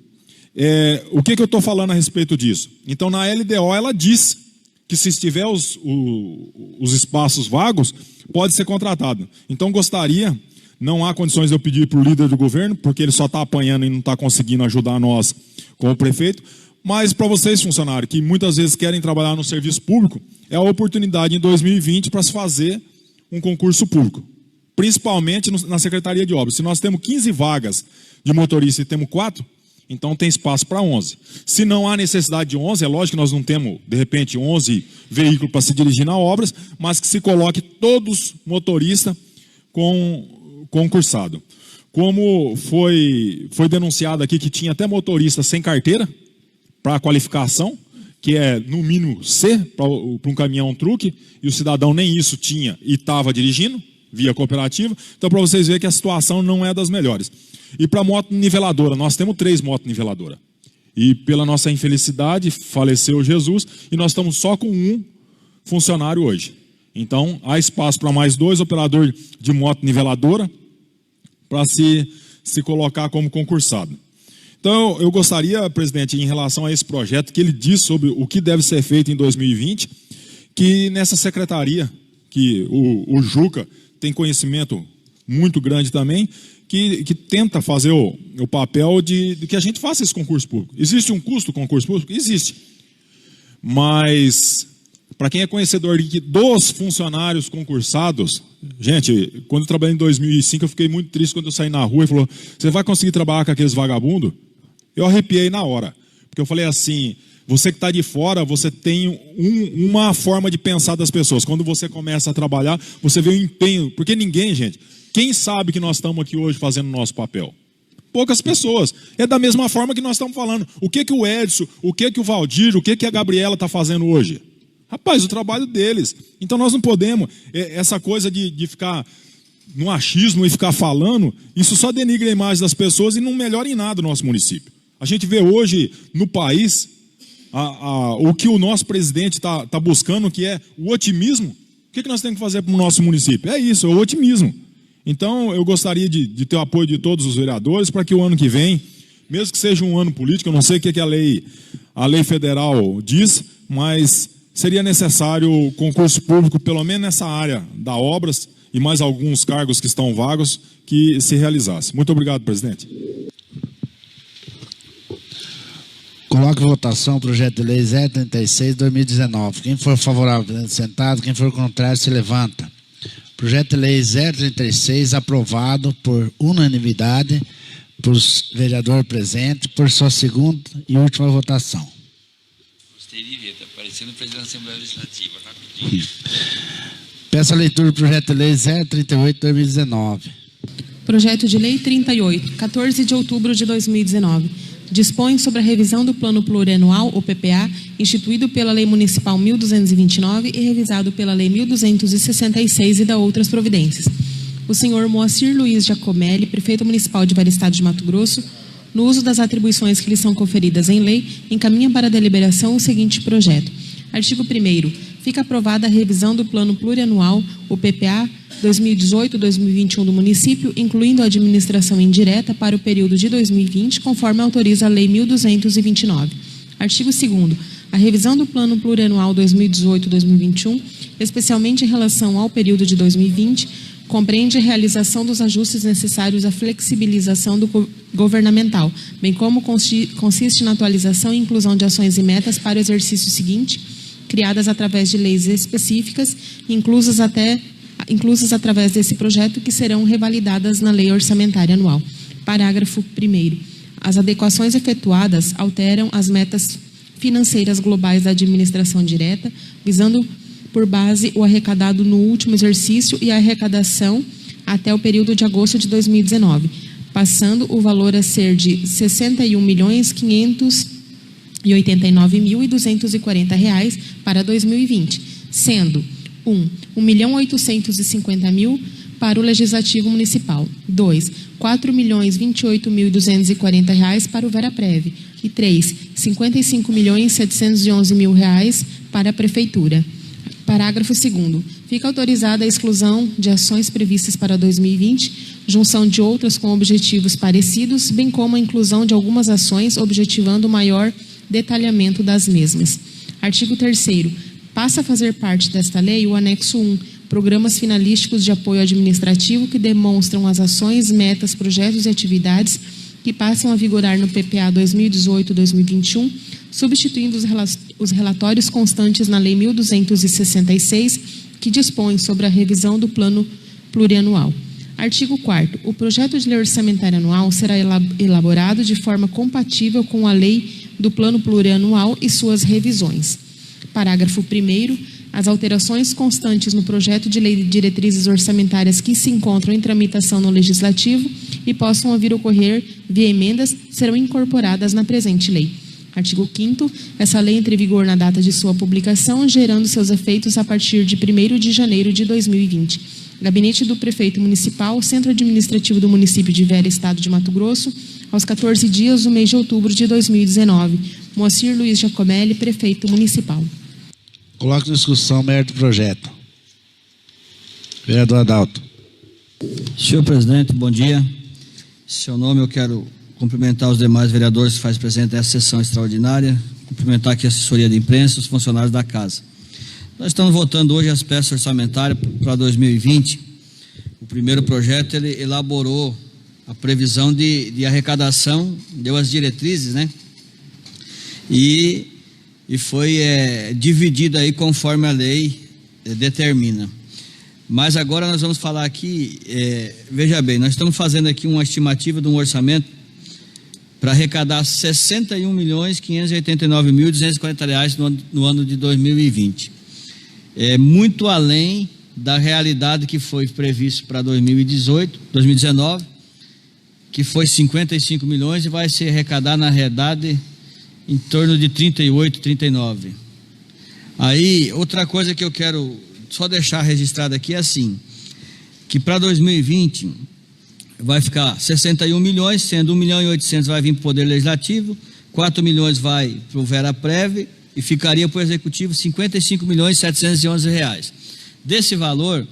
O que eu estou falando a respeito disso? Então, na LDO, ela diz que se estiver os espaços vagos, pode ser contratado. Então, gostaria, não há condições de eu pedir para o líder do governo, porque ele só está apanhando e não está conseguindo ajudar nós como prefeito, mas para vocês, funcionários, que muitas vezes querem trabalhar no serviço público, é a oportunidade em 2020 para se fazer um concurso público, principalmente na Secretaria de Obras. Se nós temos 15 vagas de motorista e temos 4, então tem espaço para 11. Se não há necessidade de 11, é lógico que nós não temos, de repente, 11 veículos para se dirigir na obras, mas que se coloque todos motoristas concursado. Como foi denunciado aqui que tinha até motorista sem carteira para qualificação, que é no mínimo C, para um caminhão truque, e o cidadão nem isso tinha e estava dirigindo, via cooperativa. Então, para vocês verem que a situação não é das melhores. E para moto niveladora, nós temos 3 motos niveladoras. E pela nossa infelicidade, faleceu Jesus, e nós estamos só com um funcionário hoje. Então, há espaço para mais 2 operadores de moto niveladora para se colocar como concursado. Então, eu gostaria, presidente, em relação a esse projeto, que ele diz sobre o que deve ser feito em 2020, que nessa secretaria, que o Juca tem conhecimento muito grande também, que tenta fazer o papel de que a gente faça esse concurso público. Existe um custo do concurso público? Existe. Mas, para quem é conhecedor dos funcionários concursados, gente, quando eu trabalhei em 2005, eu fiquei muito triste quando eu saí na rua e falou, você vai conseguir trabalhar com aqueles vagabundos? Eu arrepiei na hora, porque eu falei assim, você que está de fora, você tem uma forma de pensar das pessoas. Quando você começa a trabalhar, você vê o empenho, porque ninguém, gente, quem sabe que nós estamos aqui hoje fazendo o nosso papel? Poucas pessoas. É da mesma forma que nós estamos falando. O que o Edson, o que o Valdir, o que a Gabriela está fazendo hoje? Rapaz, o trabalho deles. Então nós não podemos, essa coisa de ficar no achismo e ficar falando, isso só denigra a imagem das pessoas e não melhora em nada o nosso município. A gente vê hoje no país o que o nosso presidente está buscando, que é o otimismo. O que nós temos que fazer para o nosso município? É isso, é o otimismo. Então, eu gostaria de ter o apoio de todos os vereadores para que o ano que vem, mesmo que seja um ano político, eu não sei o que a lei federal diz, mas seria necessário concurso público, pelo menos nessa área da obras e mais alguns cargos que estão vagos, que se realizasse. Muito obrigado, presidente. Coloque em votação o projeto de lei 036/2019. Quem for favorável, sentado. Quem for contrário, se levanta. Projeto de lei 036, aprovado por unanimidade por vereador presente, por sua segunda e última votação. Gostei de ver, está parecendo o presidente da Assembleia Legislativa, rapidinho. Peço a leitura do projeto de lei 038/2019. Projeto de lei 38, 14 de outubro de 2019. Dispõe sobre a revisão do Plano Plurianual, o PPA, instituído pela Lei Municipal 1229 e revisado pela Lei 1266 e da outras providências. O senhor Moacir Luiz Giacomelli, prefeito municipal de Velho Estado de Mato Grosso, no uso das atribuições que lhe são conferidas em lei, encaminha para a deliberação o seguinte projeto. Artigo 1º. Fica aprovada a revisão do Plano Plurianual, o PPA, 2018-2021 do município, incluindo a administração indireta para o período de 2020, conforme autoriza a Lei 1229. Artigo 2º. A revisão do Plano Plurianual 2018-2021, especialmente em relação ao período de 2020, compreende a realização dos ajustes necessários à flexibilização do governamental, bem como consiste na atualização e inclusão de ações e metas para o exercício seguinte, criadas através de leis específicas, inclusas através desse projeto, que serão revalidadas na Lei Orçamentária Anual. Parágrafo 1º. As adequações efetuadas alteram as metas financeiras globais da administração direta, visando por base o arrecadado no último exercício e a arrecadação até o período de agosto de 2019, passando o valor a ser de R$ 61.589.240 para 2020, sendo 1.850.000 para o Legislativo Municipal, 2. R$ 4.028.240 para o Veraprev e 3. R$ 55.711.000 para a Prefeitura. Parágrafo 2º. Fica autorizada a exclusão de ações previstas para 2020, junção de outras com objetivos parecidos, bem como a inclusão de algumas ações objetivando maior detalhamento das mesmas. Artigo 3º. Passa a fazer parte desta lei o anexo 1, programas finalísticos de apoio administrativo que demonstram as ações, metas, projetos e atividades que passam a vigorar no PPA 2018-2021, substituindo os relatórios constantes na Lei 1266, que dispõe sobre a revisão do Plano Plurianual. Artigo 4º. O projeto de lei orçamentária anual será elaborado de forma compatível com a Lei do Plano Plurianual e suas revisões. Parágrafo 1º. As alterações constantes no projeto de lei de diretrizes orçamentárias que se encontram em tramitação no Legislativo e possam vir a ocorrer via emendas serão incorporadas na presente lei. Artigo 5º. Essa lei entra em vigor na data de sua publicação, gerando seus efeitos a partir de 1º de janeiro de 2020. Gabinete do Prefeito Municipal, Centro Administrativo do Município de Vera, Estado de Mato Grosso, aos 14 dias do mês de outubro de 2019. Moacir Luiz Giacomelli, Prefeito Municipal. Coloque em discussão o mérito do projeto. Vereador Adalto. Senhor presidente, bom dia. Em seu nome eu quero cumprimentar os demais vereadores que fazem presente nessa sessão extraordinária, cumprimentar aqui a assessoria de imprensa e os funcionários da casa. Nós estamos votando hoje as peças orçamentárias para 2020. O primeiro projeto, ele elaborou a previsão de arrecadação, deu as diretrizes, né? E foi dividido aí conforme a lei determina. Mas agora nós vamos falar aqui, veja bem, nós estamos fazendo aqui uma estimativa de um orçamento para arrecadar R$ 61.589.240 no ano de 2020. É muito além da realidade que foi previsto para 2019, que foi 55 milhões e vai se arrecadar, na realidade, em torno de 38, 39. Aí, outra coisa que eu quero só deixar registrado aqui é assim, que para 2020 vai ficar 61 milhões, sendo 1.800.000 vai vir para o Poder Legislativo, 4 milhões vai para o Veraprev e ficaria para o Executivo 55.711.000. Desse valor,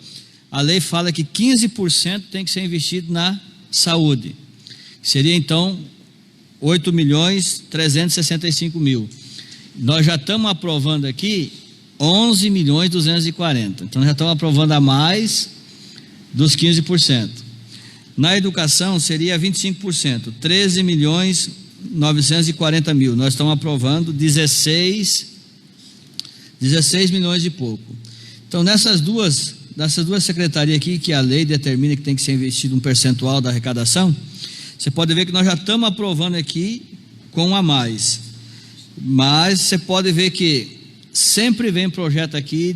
a lei fala que 15% tem que ser investido na saúde. Seria então 8.365.000. Nós já estamos aprovando aqui 11.240.000. Então já estamos aprovando a mais dos 15%. Na educação seria 25%, 13.940.000. Nós estamos aprovando 16 milhões e pouco. Então nessas duas secretarias aqui, que a lei determina que tem que ser investido um percentual da arrecadação, você pode ver que nós já estamos aprovando aqui com a mais. Mas você pode ver que sempre vem projeto aqui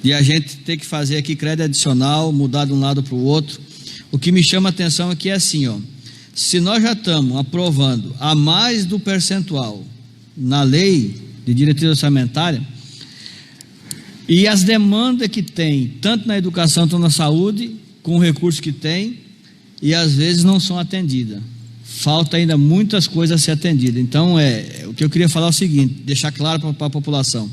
de a gente ter que fazer aqui crédito adicional, mudar de um lado para o outro. O que me chama a atenção aqui é assim, ó, se nós já estamos aprovando a mais do percentual na lei de diretriz orçamentária, e as demandas que tem, tanto na educação quanto na saúde, com o recurso que tem, e às vezes não são atendidas. Falta ainda muitas coisas a ser atendidas. Então, o que eu queria falar é o seguinte, deixar claro para a população,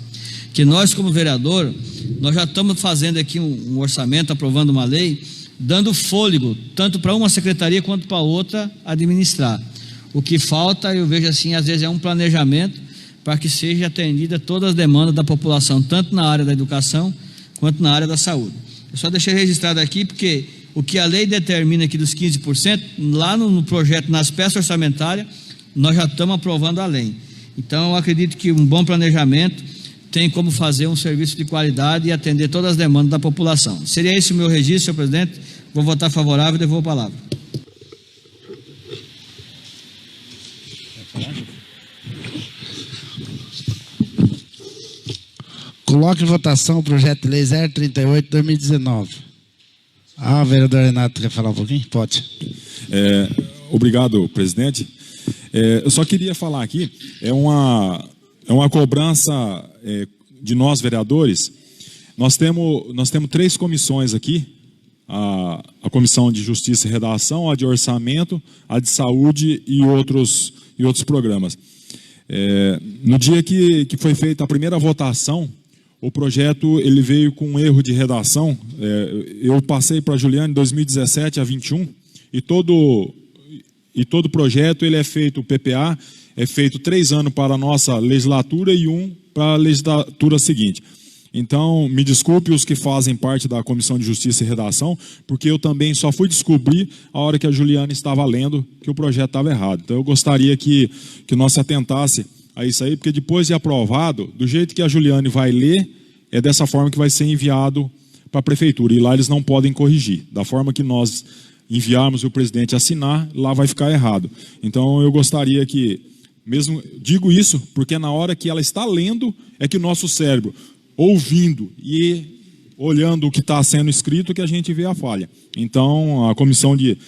que nós como vereador, nós já estamos fazendo aqui um orçamento, aprovando uma lei, dando fôlego, tanto para uma secretaria quanto para outra administrar. O que falta, eu vejo assim, às vezes é um planejamento para que seja atendida todas as demandas da população, tanto na área da educação quanto na área da saúde. Eu só deixei registrado aqui porque o que a lei determina aqui dos 15%, lá no projeto, nas peças orçamentárias, nós já estamos aprovando a lei. Então, eu acredito que um bom planejamento tem como fazer um serviço de qualidade e atender todas as demandas da população. Seria esse o meu registro, senhor presidente. Vou votar favorável e devolvo a palavra. Coloque em votação o projeto de lei 038/2019. O vereador Renato quer falar um pouquinho? Pode. Obrigado, presidente. Eu só queria falar aqui, é uma cobrança de nós, vereadores. Nós temos 3 comissões aqui, a Comissão de Justiça e Redação, a de Orçamento, a de Saúde e outros programas. No dia que foi feita a primeira votação, o projeto ele veio com um erro de redação. Eu passei para a Juliane em 2017 a 21 e todo projeto ele é feito, o PPA é feito 3 anos para a nossa legislatura e 1 para a legislatura seguinte. Então, me desculpe os que fazem parte da Comissão de Justiça e Redação, porque eu também só fui descobrir a hora que a Juliane estava lendo que o projeto estava errado. Então, eu gostaria que nós se atentasse a isso aí, porque depois de aprovado, do jeito que a Juliane vai ler, é dessa forma que vai ser enviado para a Prefeitura. E lá eles não podem corrigir. Da forma que nós enviarmos e o presidente assinar, lá vai ficar errado. Então, eu gostaria que, mesmo digo isso, porque na hora que ela está lendo, é que o nosso cérebro, ouvindo e olhando o que está sendo escrito, que a gente vê a falha. Então, a comissão de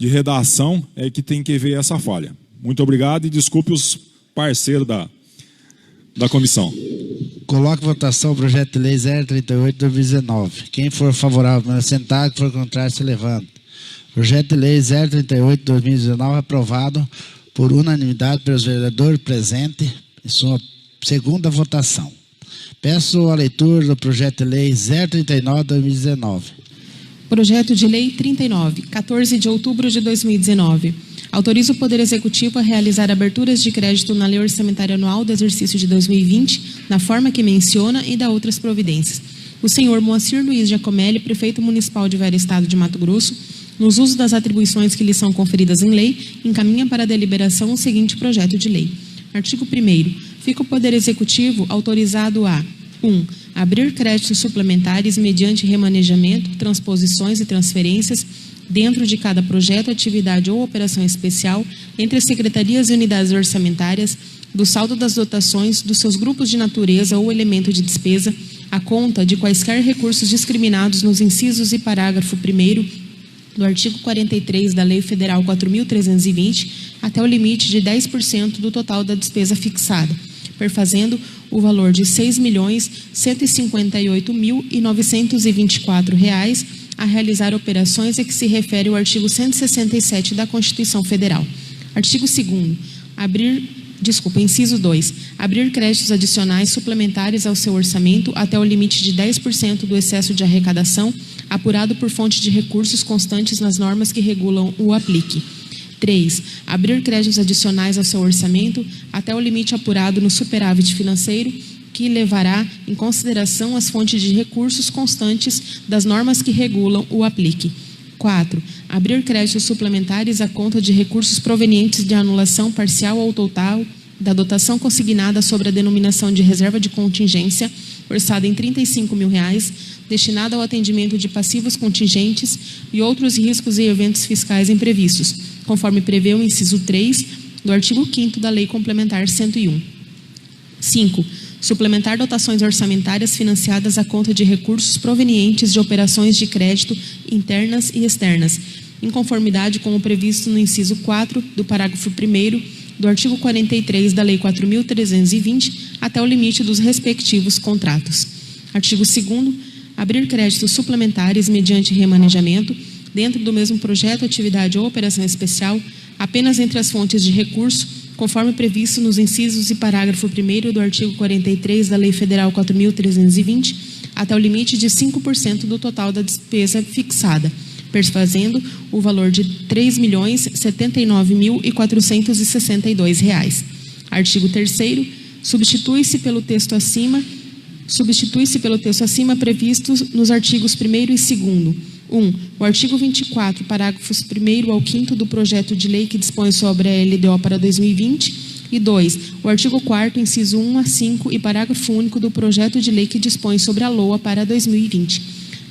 redação é que tem que ver essa falha. Muito obrigado e desculpe os parceiros da comissão. Coloque em votação o projeto de lei 038/2019. Quem for favorável, para sentar, quem for contrário, se levanta. Projeto de lei 038/2019 aprovado por unanimidade pelos vereadores presentes em sua segunda votação. Peço a leitura do projeto de lei 039/2019. Projeto de lei 39, 14 de outubro de 2019. Autoriza o Poder Executivo a realizar aberturas de crédito na Lei Orçamentária Anual do exercício de 2020, na forma que menciona e dá outras providências. O senhor Moacir Luiz Giacomelli, prefeito municipal de Vera, Estado de Mato Grosso, nos usos das atribuições que lhe são conferidas em lei, encaminha para a deliberação o seguinte projeto de lei. Artigo 1º. Fica o Poder Executivo autorizado a 1. Abrir créditos suplementares mediante remanejamento, transposições e transferências dentro de cada projeto, atividade ou operação especial entre as secretarias e unidades orçamentárias do saldo das dotações dos seus grupos de natureza ou elemento de despesa à conta de quaisquer recursos discriminados nos incisos e parágrafo 1º do artigo 43 da Lei Federal 4.320 até o limite de 10% do total da despesa fixada, perfazendo o valor de R$ 6.158.924 a realizar operações a que se refere o artigo 167 da Constituição Federal. Artigo 2º. Inciso 2. Abrir créditos adicionais suplementares ao seu orçamento até o limite de 10% do excesso de arrecadação apurado por fonte de recursos constantes nas normas que regulam o aplique. 3. Abrir créditos adicionais ao seu orçamento até o limite apurado no superávit financeiro, que levará em consideração as fontes de recursos constantes das normas que regulam o aplique. 4. Abrir créditos suplementares à conta de recursos provenientes de anulação parcial ou total da dotação consignada sobre a denominação de reserva de contingência, orçada em R$ 35.000, destinada ao atendimento de passivos contingentes e outros riscos e eventos fiscais imprevistos, conforme prevê o inciso 3 do artigo 5º da Lei Complementar 101. 5. Suplementar dotações orçamentárias financiadas à conta de recursos provenientes de operações de crédito internas e externas, em conformidade com o previsto no inciso 4 do parágrafo 1º do artigo 43 da Lei 4.320 até o limite dos respectivos contratos. Artigo 2º. Abrir créditos suplementares mediante remanejamento dentro do mesmo projeto, atividade ou operação especial, apenas entre as fontes de recurso, conforme previsto nos incisos e parágrafo 1º do artigo 43 da Lei Federal 4.320, até o limite de 5% do total da despesa fixada, perfazendo o valor de R$ 3.079.462. Artigo 3º. Substitui-se pelo texto acima previsto nos artigos 1º e 2º. 1. O artigo 24, parágrafos 1º ao 5º do projeto de lei que dispõe sobre a LDO para 2020, E 2. O artigo 4º, inciso 1 a 5 e parágrafo único do projeto de lei que dispõe sobre a LOA para 2020.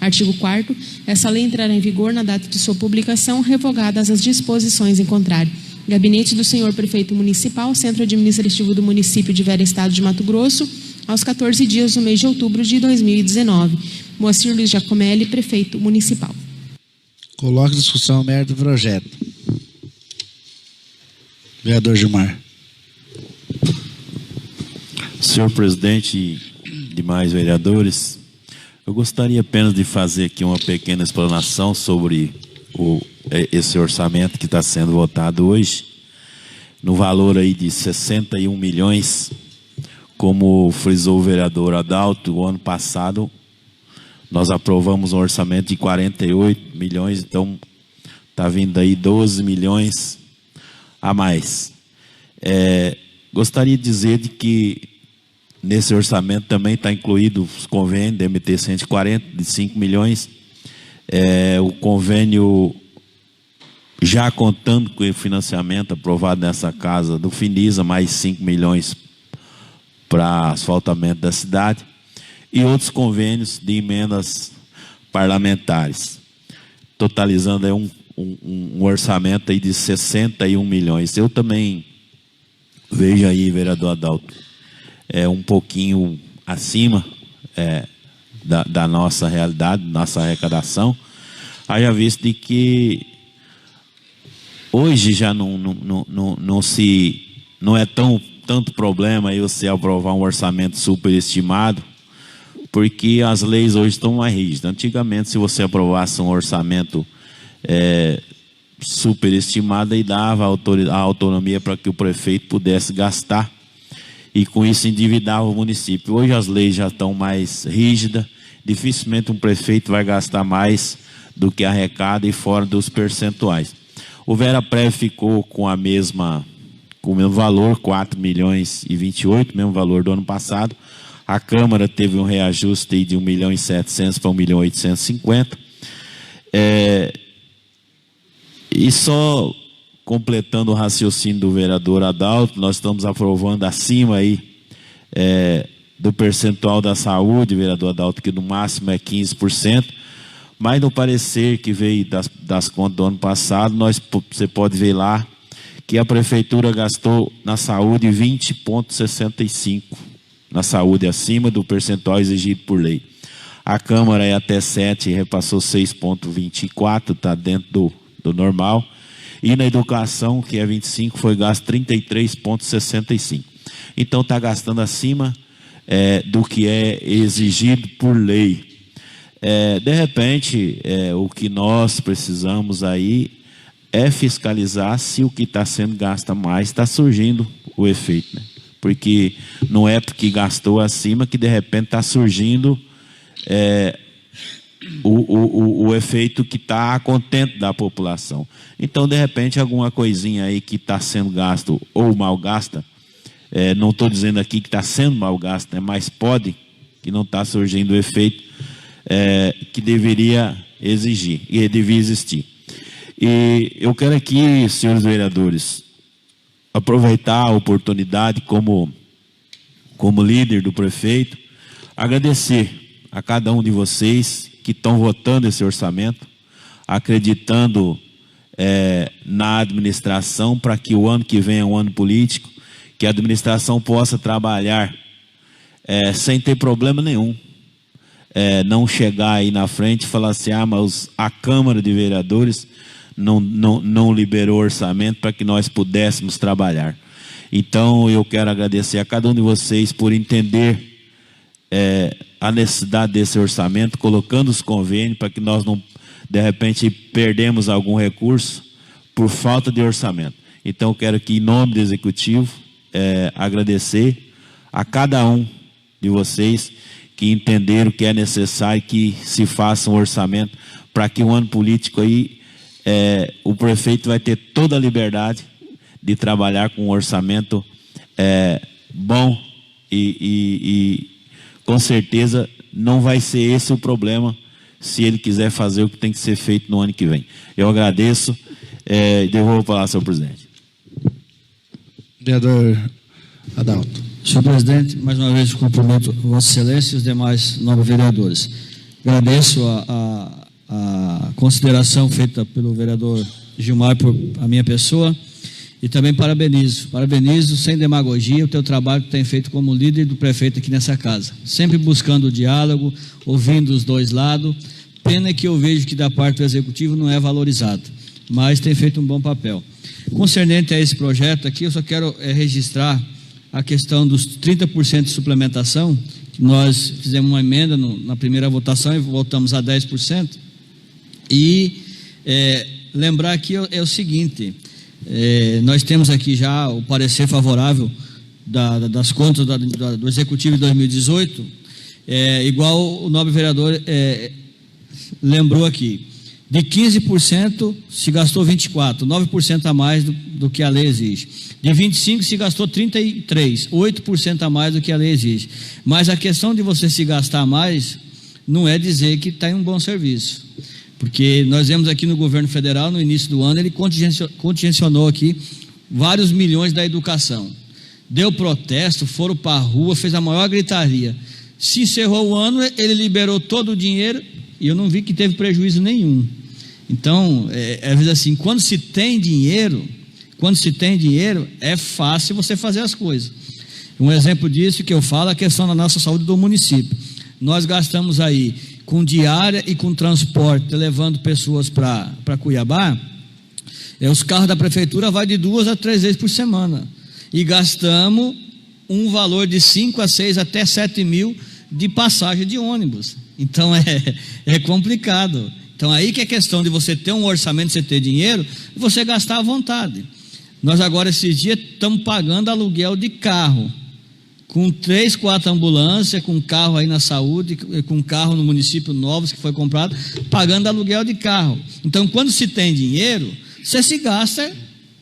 Artigo 4º. Essa lei entrará em vigor na data de sua publicação, revogadas as disposições em contrário. Gabinete do Senhor Prefeito Municipal, Centro Administrativo do Município de Vera, Estado de Mato Grosso, aos 14 dias do mês de outubro de 2019. Moacir Luiz Giacomelli, Prefeito Municipal. Coloque em discussão o mérito do projeto. Vereador Gilmar. Senhor presidente e demais vereadores, eu gostaria apenas de fazer aqui uma pequena explanação sobre esse orçamento que está sendo votado hoje, no valor aí de 61 milhões, como frisou o vereador Adalto. O ano passado nós aprovamos um orçamento de 48 milhões, então está vindo aí 12 milhões a mais. Gostaria de dizer de que nesse orçamento também está incluído os convênios da MT 140 de 5 milhões, o convênio já contando com o financiamento aprovado nessa casa do Finisa, mais 5 milhões para asfaltamento da cidade, e outros convênios de emendas parlamentares, totalizando aí um orçamento aí de 61 milhões. Eu também vejo aí, vereador Adalto, um pouquinho acima da nossa realidade, nossa arrecadação, haja visto de que hoje já não é tanto problema aí você aprovar um orçamento superestimado, porque as leis hoje estão mais rígidas. Antigamente, se você aprovasse um orçamento superestimado, aí dava a autonomia para que o prefeito pudesse gastar e com isso endividava o município. Hoje as leis já estão mais rígidas, dificilmente um prefeito vai gastar mais do que arrecada e fora dos percentuais. O Veraprévio ficou com o mesmo valor, 4 milhões e 28, mesmo valor do ano passado. A Câmara teve um reajuste aí de 1 milhão e 700 para 1 milhão e 850. E só completando o raciocínio do vereador Adalto, nós estamos aprovando acima aí do percentual da saúde, vereador Adalto, que no máximo é 15%, mas no parecer que veio das contas do ano passado, você pode ver lá que a prefeitura gastou na saúde 20,65%, na saúde acima do percentual exigido por lei. A Câmara é até 7%, repassou 6,24%, está dentro do normal. E na educação, que é 25%, foi gasto 33,65%. Então está gastando acima do que é exigido por lei. De repente, o que nós precisamos aí é fiscalizar se o que está sendo gasto a mais está surgindo o efeito, né? Porque não é porque gastou acima que de repente está surgindo o efeito que está a contento da população. Então, de repente, alguma coisinha aí que está sendo gasto ou mal gasta, não estou dizendo aqui que está sendo mal gasto, né, mas pode que não está surgindo o efeito que deveria exigir e devia existir. E eu quero aqui, senhores vereadores, aproveitar a oportunidade como líder do prefeito, agradecer a cada um de vocês que estão votando esse orçamento, acreditando na administração para que o ano que vem é um ano político, que a administração possa trabalhar sem ter problema nenhum. Não chegar aí na frente e falar assim, mas a Câmara de Vereadores não liberou orçamento para que nós pudéssemos trabalhar. Então, eu quero agradecer a cada um de vocês por entender a necessidade desse orçamento, colocando os convênios para que nós não, de repente, perdemos algum recurso por falta de orçamento. Então, eu quero aqui, em nome do Executivo, agradecer a cada um de vocês que entenderam que é necessário que se faça um orçamento para que o ano político aí, o prefeito vai ter toda a liberdade de trabalhar com um orçamento bom e com certeza não vai ser esse o problema se ele quiser fazer o que tem que ser feito no ano que vem. Eu agradeço e devolvo a palavra ao senhor presidente. Vereador Adalto. Senhor presidente, mais uma vez cumprimento Vossa Excelência e os demais nobres vereadores. Agradeço a consideração feita pelo vereador Gilmar por a minha pessoa e também parabenizo sem demagogia o teu trabalho que tem feito como líder do prefeito aqui nessa casa, sempre buscando o diálogo, ouvindo os dois lados. Pena que eu vejo que da parte do executivo não é valorizado, mas tem feito um bom papel. Concernente a esse projeto aqui, eu só quero registrar a questão dos 30% de suplementação, que nós fizemos uma emenda na primeira votação e voltamos a 10%, e lembrar aqui é o seguinte, nós temos aqui já o parecer favorável das contas do Executivo de 2018, igual o nobre vereador lembrou aqui, de 15% se gastou 24%, 9% a mais do que a lei exige. De 25% se gastou 33%, 8% a mais do que a lei exige. Mas a questão de você se gastar mais não é dizer que está em um bom serviço. Porque nós vemos aqui no governo federal, no início do ano, ele contingenciou aqui vários milhões da educação. Deu protesto, foram para a rua, fez a maior gritaria. Se encerrou o ano, ele liberou todo o dinheiro e eu não vi que teve prejuízo nenhum. Então, às vezes assim, quando se tem dinheiro, é fácil você fazer as coisas. Um exemplo disso que eu falo é a questão da nossa saúde do município. Nós gastamos aí com diária e com transporte, levando pessoas para Cuiabá, os carros da prefeitura vai de 2 a 3 vezes por semana. E gastamos um valor de 5 a 6 até 7 mil de passagem de ônibus. Então é complicado. Então aí que é questão de você ter um orçamento, você ter dinheiro, e você gastar à vontade. Nós agora esses dias estamos pagando aluguel de carro, com 3, 4 ambulâncias, com carro aí na saúde, com carro no município novos que foi comprado, pagando aluguel de carro. Então quando se tem dinheiro, você se gasta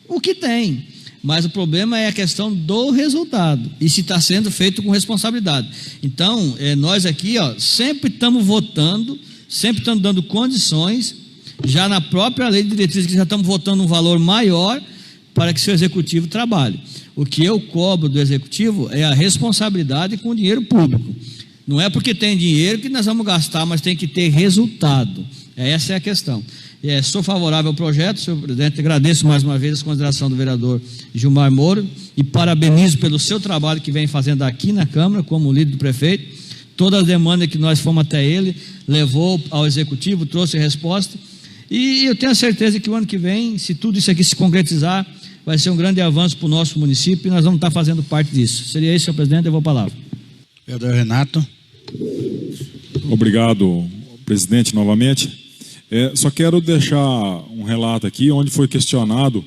o que tem. Mas o problema é a questão do resultado, e se está sendo feito com responsabilidade. Então, nós aqui sempre estamos votando, sempre estamos dando condições, já na própria lei de diretrizes, que já estamos votando um valor maior para que seu executivo trabalhe. O que eu cobro do executivo é a responsabilidade com o dinheiro público. Não é porque tem dinheiro que nós vamos gastar, mas tem que ter resultado. Essa é a questão. Sou favorável ao projeto, senhor presidente, agradeço mais uma vez a consideração do vereador Gilmar Moro e parabenizo pelo seu trabalho que vem fazendo aqui na Câmara, como líder do prefeito. Todas as demandas que nós fomos até ele, levou ao executivo, trouxe resposta, e eu tenho a certeza que o ano que vem, se tudo isso aqui se concretizar, vai ser um grande avanço para o nosso município e nós vamos estar fazendo parte disso. Seria isso, senhor presidente, eu vou a palavra. Vereador Renato. Obrigado, presidente, novamente. Só quero deixar um relato aqui, onde foi questionado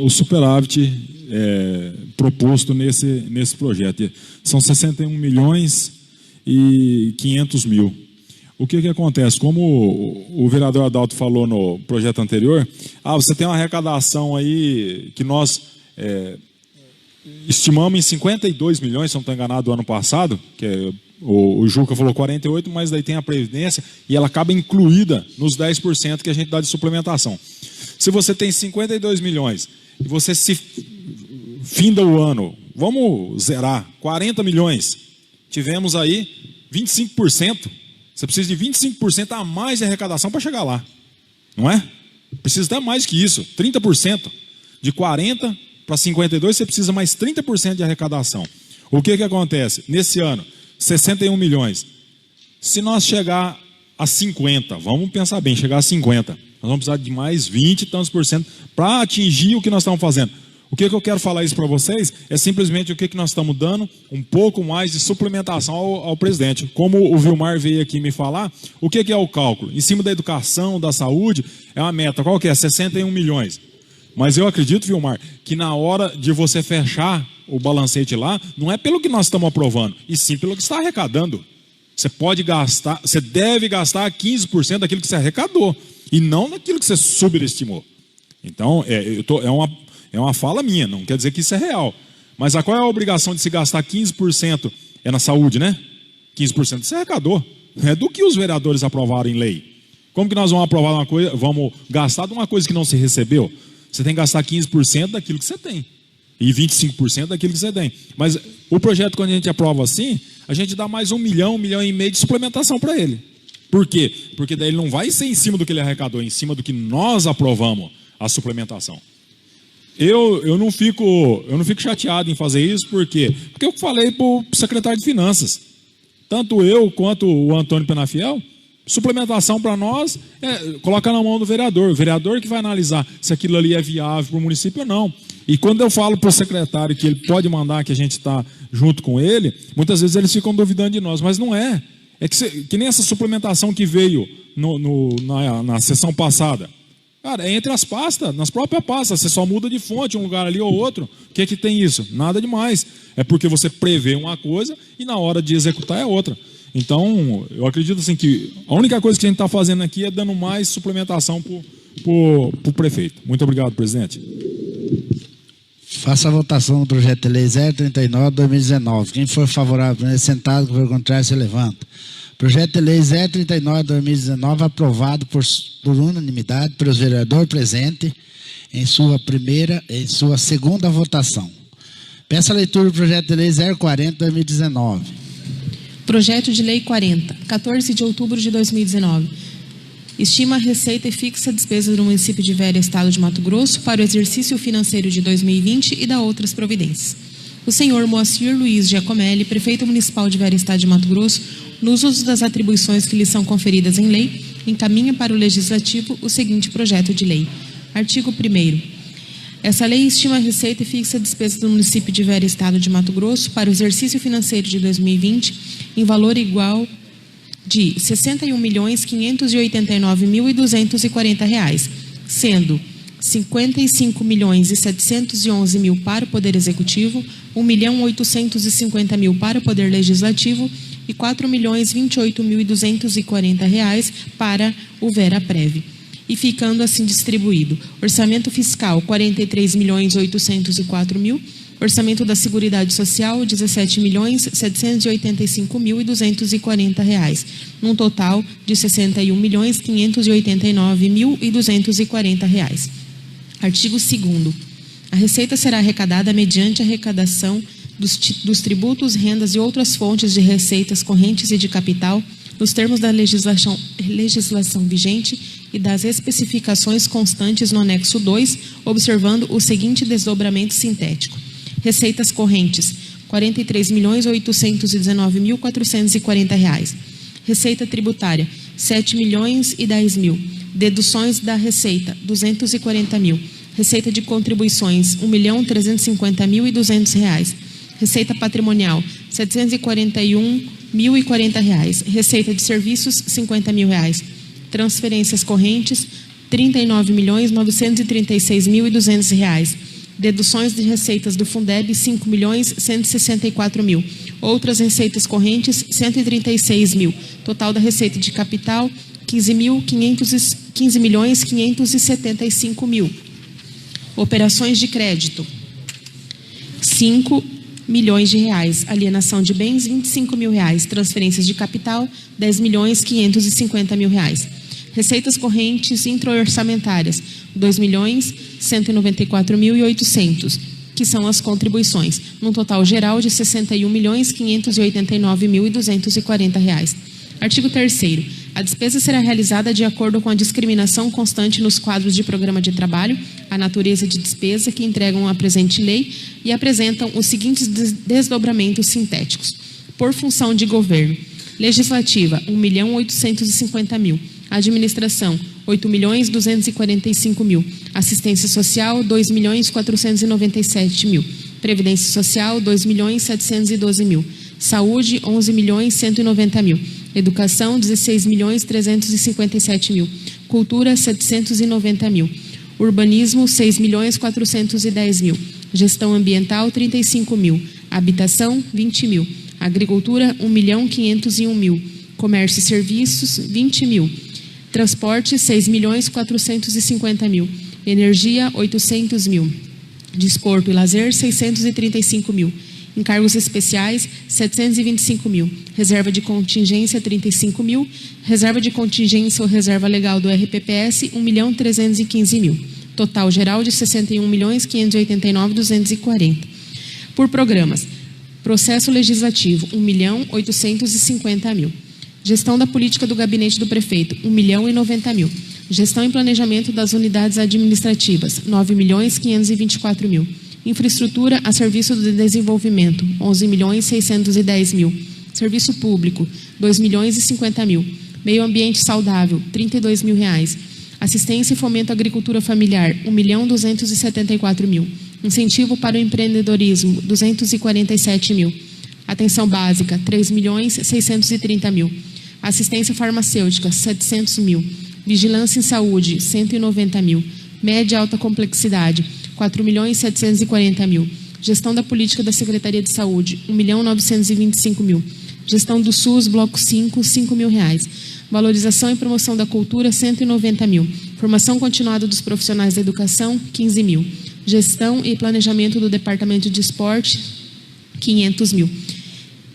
o superávit proposto nesse projeto. São 61 milhões e 500 mil. O que acontece? Como o vereador Adalto falou no projeto anterior, você tem uma arrecadação aí que nós estimamos em 52 milhões, se não estou enganado, do ano passado, que o Juca falou 48, mas daí tem a Previdência e ela acaba incluída nos 10% que a gente dá de suplementação. Se você tem 52 milhões e você se finda o ano, vamos zerar, 40 milhões, tivemos aí 25%, você precisa de 25% a mais de arrecadação para chegar lá, não é? Precisa até mais que isso, 30%, de 40 para 52 você precisa mais 30% de arrecadação. O que acontece? Nesse ano, 61 milhões. Se nós chegar a 50, vamos pensar bem, chegar a 50, nós vamos precisar de mais 20 e tantos por cento para atingir o que nós estamos fazendo. O que eu quero falar isso para vocês é simplesmente o que nós estamos dando, um pouco mais de suplementação ao presidente. Como o Vilmar veio aqui me falar, o que é o cálculo? Em cima da educação, da saúde, é uma meta. Qual que é? 61 milhões. Mas eu acredito, Vilmar, que na hora de você fechar o balancete lá, não é pelo que nós estamos aprovando, e sim pelo que está arrecadando. Você pode gastar, você deve gastar 15% daquilo que você arrecadou, e não daquilo que você subestimou. Então, é uma fala minha, não quer dizer que isso é real. Mas qual é a obrigação de se gastar 15%? É na saúde, né? 15% você arrecadou. É do que os vereadores aprovaram em lei. Como que nós vamos aprovar uma coisa, vamos gastar de uma coisa que não se recebeu? Você tem que gastar 15% daquilo que você tem. E 25% daquilo que você tem. Mas o projeto, quando a gente aprova assim, a gente dá mais 1 milhão, 1,5 milhão de suplementação para ele. Por quê? Porque daí ele não vai ser em cima do que ele arrecadou, é em cima do que nós aprovamos a suplementação. Eu não fico chateado em fazer isso, por quê? Porque eu falei para o secretário de Finanças, tanto eu quanto o Antônio Penafiel, suplementação para nós, coloca na mão do vereador. O vereador que vai analisar se aquilo ali é viável para o município ou não. E quando eu falo para o secretário que ele pode mandar, que a gente está junto com ele, muitas vezes eles ficam duvidando de nós, mas não é. É que nem essa suplementação que veio na sessão passada. Cara, é entre as pastas, nas próprias pastas, você só muda de fonte um lugar ali ou outro. O que é que tem isso? Nada demais. É porque você prevê uma coisa e na hora de executar é outra. Então, eu acredito assim que a única coisa que a gente está fazendo aqui é dando mais suplementação para o prefeito. Muito obrigado, presidente. Faça a votação do projeto de lei 039/2019. Quem for favorável, sentado, quem for contrário, se levanta. Projeto de lei 039/2019, aprovado por unanimidade pelos vereadores presentes em sua segunda votação. Peço a leitura do projeto de lei 040/2019. Projeto de lei 40, 14 de outubro de 2019. Estima a receita e fixa a despesa do município de Vera, Estado de Mato Grosso, para o exercício financeiro de 2020 e dá outras providências. O senhor Moacir Luiz Giacomelli, prefeito municipal de Vera, Estado de Mato Grosso, nos usos das atribuições que lhe são conferidas em lei, encaminha para o Legislativo o seguinte projeto de lei. Artigo 1º. Essa lei estima a receita e fixa a despesa do município de Vera, Estado de Mato Grosso, para o exercício financeiro de 2020, em valor igual de R$ 61.589.240, sendo R$ 55.711.000 para o Poder Executivo, R$ 1.850.000 para o Poder Legislativo e R$ 4.028.240 para o Veraprev. E ficando assim distribuído: orçamento fiscal, R$ 43.804.000, orçamento da Seguridade Social, R$ 17.785.240, num total de R$ 61.589.240. Artigo 2º. A receita será arrecadada mediante a arrecadação dos tributos, rendas e outras fontes de receitas correntes e de capital, nos termos da legislação vigente e das especificações constantes no anexo 2, observando o seguinte desdobramento sintético. Receitas correntes, R$ 43.819.440. Receita tributária, R$ 7.010.000. Deduções da receita, R$ 240.000. Receita de contribuições, R$ 1.350.200. Receita patrimonial, R$ 741.040. Receita de serviços, R$ 50.000. Transferências correntes, R$ 39.936.200. Deduções de receitas do Fundeb, R$ 5.164.000. Outras receitas correntes, R$ 136.000. Total da receita de capital, R$ 15.575.000. Operações de crédito, R$ 5 milhões de reais. Alienação de bens, R$ 25.000. Transferências de capital, R$ 10.550.000. Receitas correntes intra-orçamentárias, R$ 2.194.800, que são as contribuições, num total geral de R$ 61.589.240. Artigo 3º. A despesa será realizada de acordo com a discriminação constante nos quadros de programa de trabalho, a natureza de despesa que entregam a presente lei e apresentam os seguintes desdobramentos sintéticos. Por função de governo: legislativa, R$ 1.850.000. Administração, R$ 8.245.000. Assistência social, R$ 2.497.000. Previdência social, R$ 2.712.000. Saúde, R$ 11.190.000. Educação, R$ 16.357.000. Cultura, R$ 790.000. Urbanismo, R$ 6.410.000. Gestão ambiental, R$ 35.000. Habitação, R$ 20.000. Agricultura, R$ 1.501.000. Comércio e serviços, R$ 20.000. Transporte, R$ 6.450.000. Energia, R$ 800.000. Desporto e lazer, R$ 635.000. Encargos especiais, R$ 725.000. Reserva de contingência, R$ 35.000. Reserva de contingência ou reserva legal do RPPS, R$ 1.315.000. Total geral de R$ 61.589.240. Por programas. Processo legislativo, R$ 1.850.000. Gestão da política do gabinete do prefeito, R$ 1.090.000. Gestão e planejamento das unidades administrativas, R$ 9.524.000. Infraestrutura a serviço do desenvolvimento, R$ 11.610.000. Serviço público, R$ 2.050.000. Meio ambiente saudável, R$ 32.000. Assistência e fomento à agricultura familiar, R$ 1.274.000. Incentivo para o empreendedorismo, R$ 247.000. Atenção básica, R$ 3.630.000. Assistência farmacêutica, R$ 700.000. Vigilância em saúde, R$ 190.000. Média e alta complexidade, R$ 4.740.000. Gestão da política da Secretaria de Saúde, R$ 1.925.000. Gestão do SUS, Bloco 5, R$ 5.000. Valorização e promoção da cultura, R$ 190.000. Formação continuada dos profissionais da educação, R$ 15.000. Gestão e planejamento do Departamento de Esporte, R$ 500.000.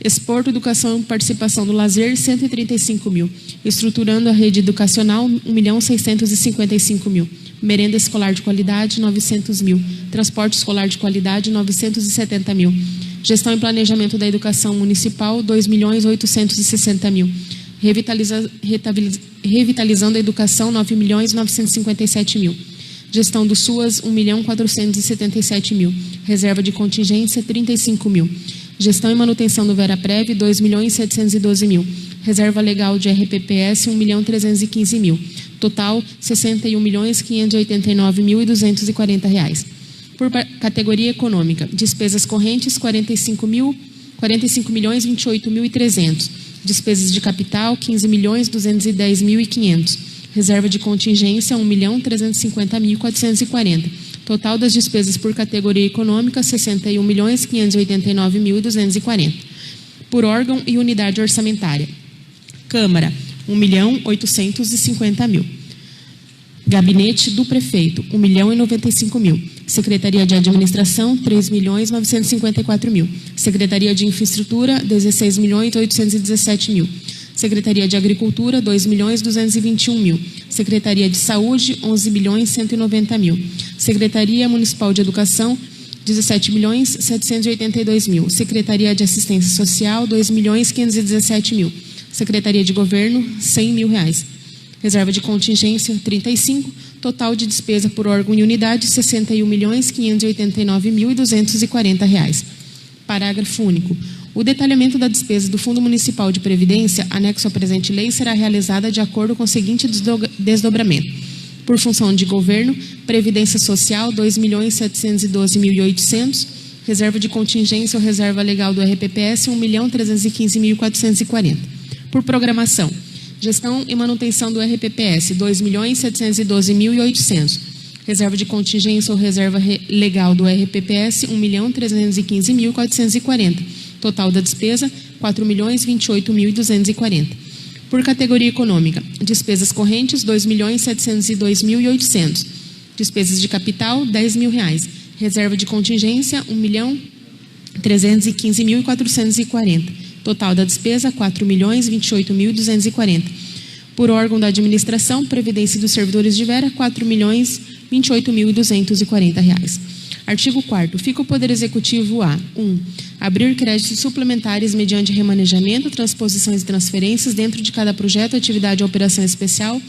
Esporte, educação e participação do lazer, R$ 135.000. Estruturando a rede educacional, R$ 1.655.000. Merenda escolar de qualidade, R$ 900.000. Transporte escolar de qualidade, R$ 970.000. Gestão e planejamento da educação municipal, R$ 2.860.000. Revitalizando a educação, R$ 9.957.000. Gestão do SUAS, R$ 1.477.000. Reserva de contingência, R$ 35.000. Gestão e manutenção do VeraPrev, R$ 2.712.000. Reserva legal de RPPS, R$ 1.315.000. Total, R$ 61.589.240. Por categoria econômica, despesas correntes, R$ 45.028.300. Despesas de capital, R$ 15.210.500. Reserva de contingência, R$ 1.350.440. Total das despesas por categoria econômica, R$ 61.589.240. Por órgão e unidade orçamentária. Câmara, R$ 1.850.000. Gabinete do Prefeito, R$ 1.095.000. Secretaria de Administração, R$ 3.954.000. Secretaria de Infraestrutura, R$ 16.817.000. Secretaria de Agricultura, R$ 2.221.000. Secretaria de Saúde, R$ 11.190.000. Secretaria Municipal de Educação, R$ 17.782.000. Secretaria de Assistência Social, R$ 2.517.000. Secretaria de Governo, R$ 100.000. Reserva de contingência, 35. Total de despesa por órgão e unidade, R$ 61.589.240. Parágrafo único. O detalhamento da despesa do Fundo Municipal de Previdência, anexo à presente lei, será realizada de acordo com o seguinte desdobramento. Por função de governo, Previdência Social, R$ 2.712.800. Reserva de contingência ou reserva legal do RPPS, R$ 1.315.440. Por programação, Gestão e manutenção do RPPS, R$ 2.712.800. Reserva de contingência ou reserva legal do RPPS, R$ 1.315.440. Total da despesa, R$ 4.028.240. Por categoria econômica, despesas correntes, R$ 2.702.800. Despesas de capital, R$ 10.000. Reserva de contingência, R$ 1.315.440. Total da despesa, R$ 4.028.240. Por órgão da administração, Previdência dos Servidores de Vera, R$ 4.028.240. Artigo 4º. Fica o Poder Executivo a 1. Abrir créditos suplementares mediante remanejamento, transposições e transferências dentro de cada projeto, atividade ou operação especial,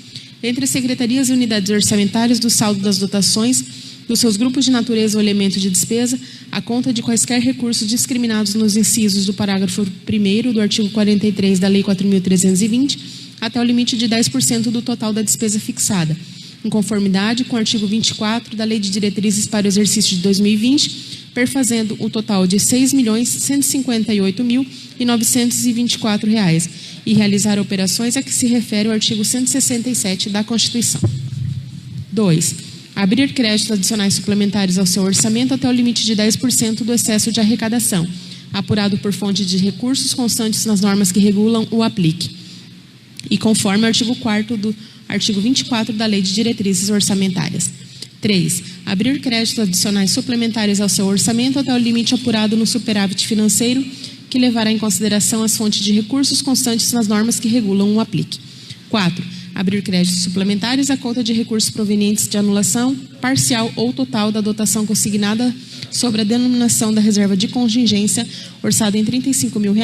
entre as secretarias e unidades orçamentárias do saldo das dotações, dos seus grupos de natureza ou elemento de despesa, a conta de quaisquer recursos discriminados nos incisos do parágrafo 1º do artigo 43 da Lei 4.320, até o limite de 10% do total da despesa fixada, em conformidade com o artigo 24 da Lei de Diretrizes para o exercício de 2020, perfazendo o total de R$ 6.158.924 e realizar operações a que se refere o artigo 167 da Constituição. 2. Abrir créditos adicionais suplementares ao seu orçamento até o limite de 10% do excesso de arrecadação, apurado por fonte de recursos constantes nas normas que regulam o aplique, e conforme o artigo 4º do artigo 24 da Lei de Diretrizes Orçamentárias. 3. Abrir créditos adicionais suplementares ao seu orçamento até o limite apurado no superávit financeiro, que levará em consideração as fontes de recursos constantes nas normas que regulam o aplique. 4. abrir créditos suplementares à conta de recursos provenientes de anulação parcial ou total da dotação consignada sobre a denominação da reserva de contingência, orçada em R$ 35 mil,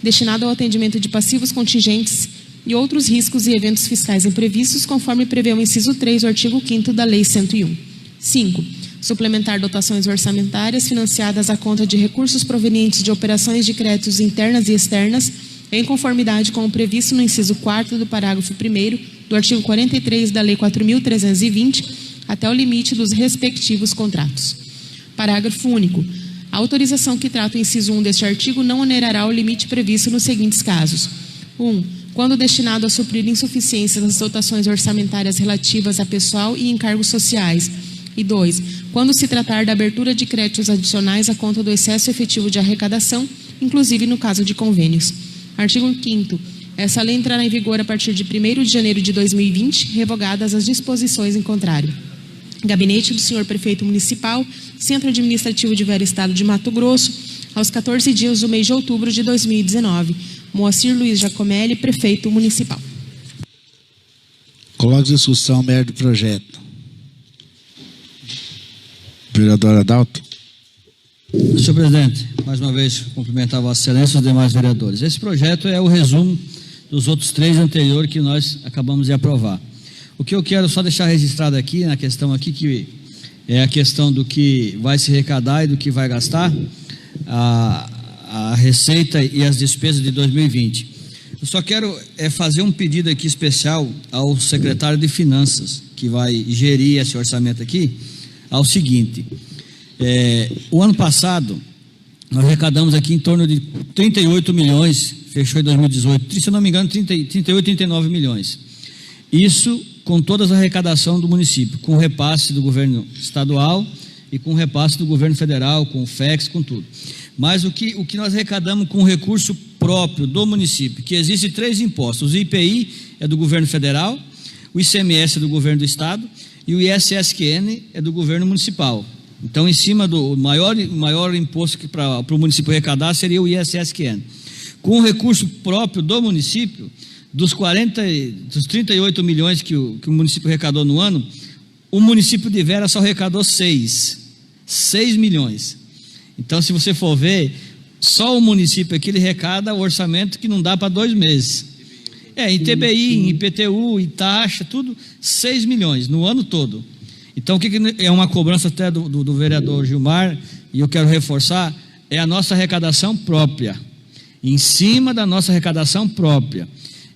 destinado ao atendimento de passivos contingentes e outros riscos e eventos fiscais imprevistos, conforme prevê o inciso 3 do artigo 5º da Lei 101. 5. Suplementar dotações orçamentárias financiadas à conta de recursos provenientes de operações de créditos internas e externas, em conformidade com o previsto no inciso 4º do parágrafo 1º do artigo 43 da Lei 4.320, até o limite dos respectivos contratos. Parágrafo único. A autorização que trata o inciso 1 deste artigo não onerará o limite previsto nos seguintes casos. 1. Quando destinado a suprir insuficiências das dotações orçamentárias relativas a pessoal e encargos sociais. E 2. Quando se tratar da abertura de créditos adicionais à conta do excesso efetivo de arrecadação, inclusive no caso de convênios. Artigo 5º. Essa lei entrará em vigor a partir de 1º de janeiro de 2020, revogadas as disposições em contrário. Gabinete do Senhor Prefeito Municipal, Centro Administrativo de Vera, Estado de Mato Grosso, aos 14 dias do mês de outubro de 2019. Moacir Luiz Giacomelli, Prefeito Municipal. Coloque em discussão o mérito do projeto. Vereador Adalto. Senhor presidente, mais uma vez cumprimentar a Vossa Excelência e os demais vereadores. Esse projeto é o resumo dos outros 3 anteriores que nós acabamos de aprovar. O que eu quero só deixar registrado aqui, na questão aqui, que é a questão do que vai se arrecadar e do que vai gastar, a receita e as despesas de 2020. Eu só quero fazer um pedido aqui especial ao secretário de Finanças, que vai gerir esse orçamento aqui, ao seguinte: o ano passado, nós arrecadamos aqui em torno de 38 milhões, fechou em 2018, se eu não me engano, 38, 39 milhões. Isso com toda a arrecadação do município, com o repasse do governo estadual e com o repasse do governo federal, com o FEX, com tudo. Mas o que nós arrecadamos com recurso próprio do município, que existem 3 impostos: o IPI é do governo federal, o ICMS é do governo do estado e o ISSQN é do governo municipal. Então, em cima do maior imposto que para o município arrecadar seria o ISSQN. Com o recurso próprio do município, dos 38 milhões que o município arrecadou no ano, o município de Vera só arrecadou 6 milhões. Então, se você for ver, só o município aqui ele arrecada o orçamento que não dá para 2 meses. Em TBI, em IPTU, em taxa, tudo 6 milhões no ano todo. Então, o que é uma cobrança até do vereador Gilmar, e eu quero reforçar, é a nossa arrecadação própria, em cima da nossa arrecadação própria.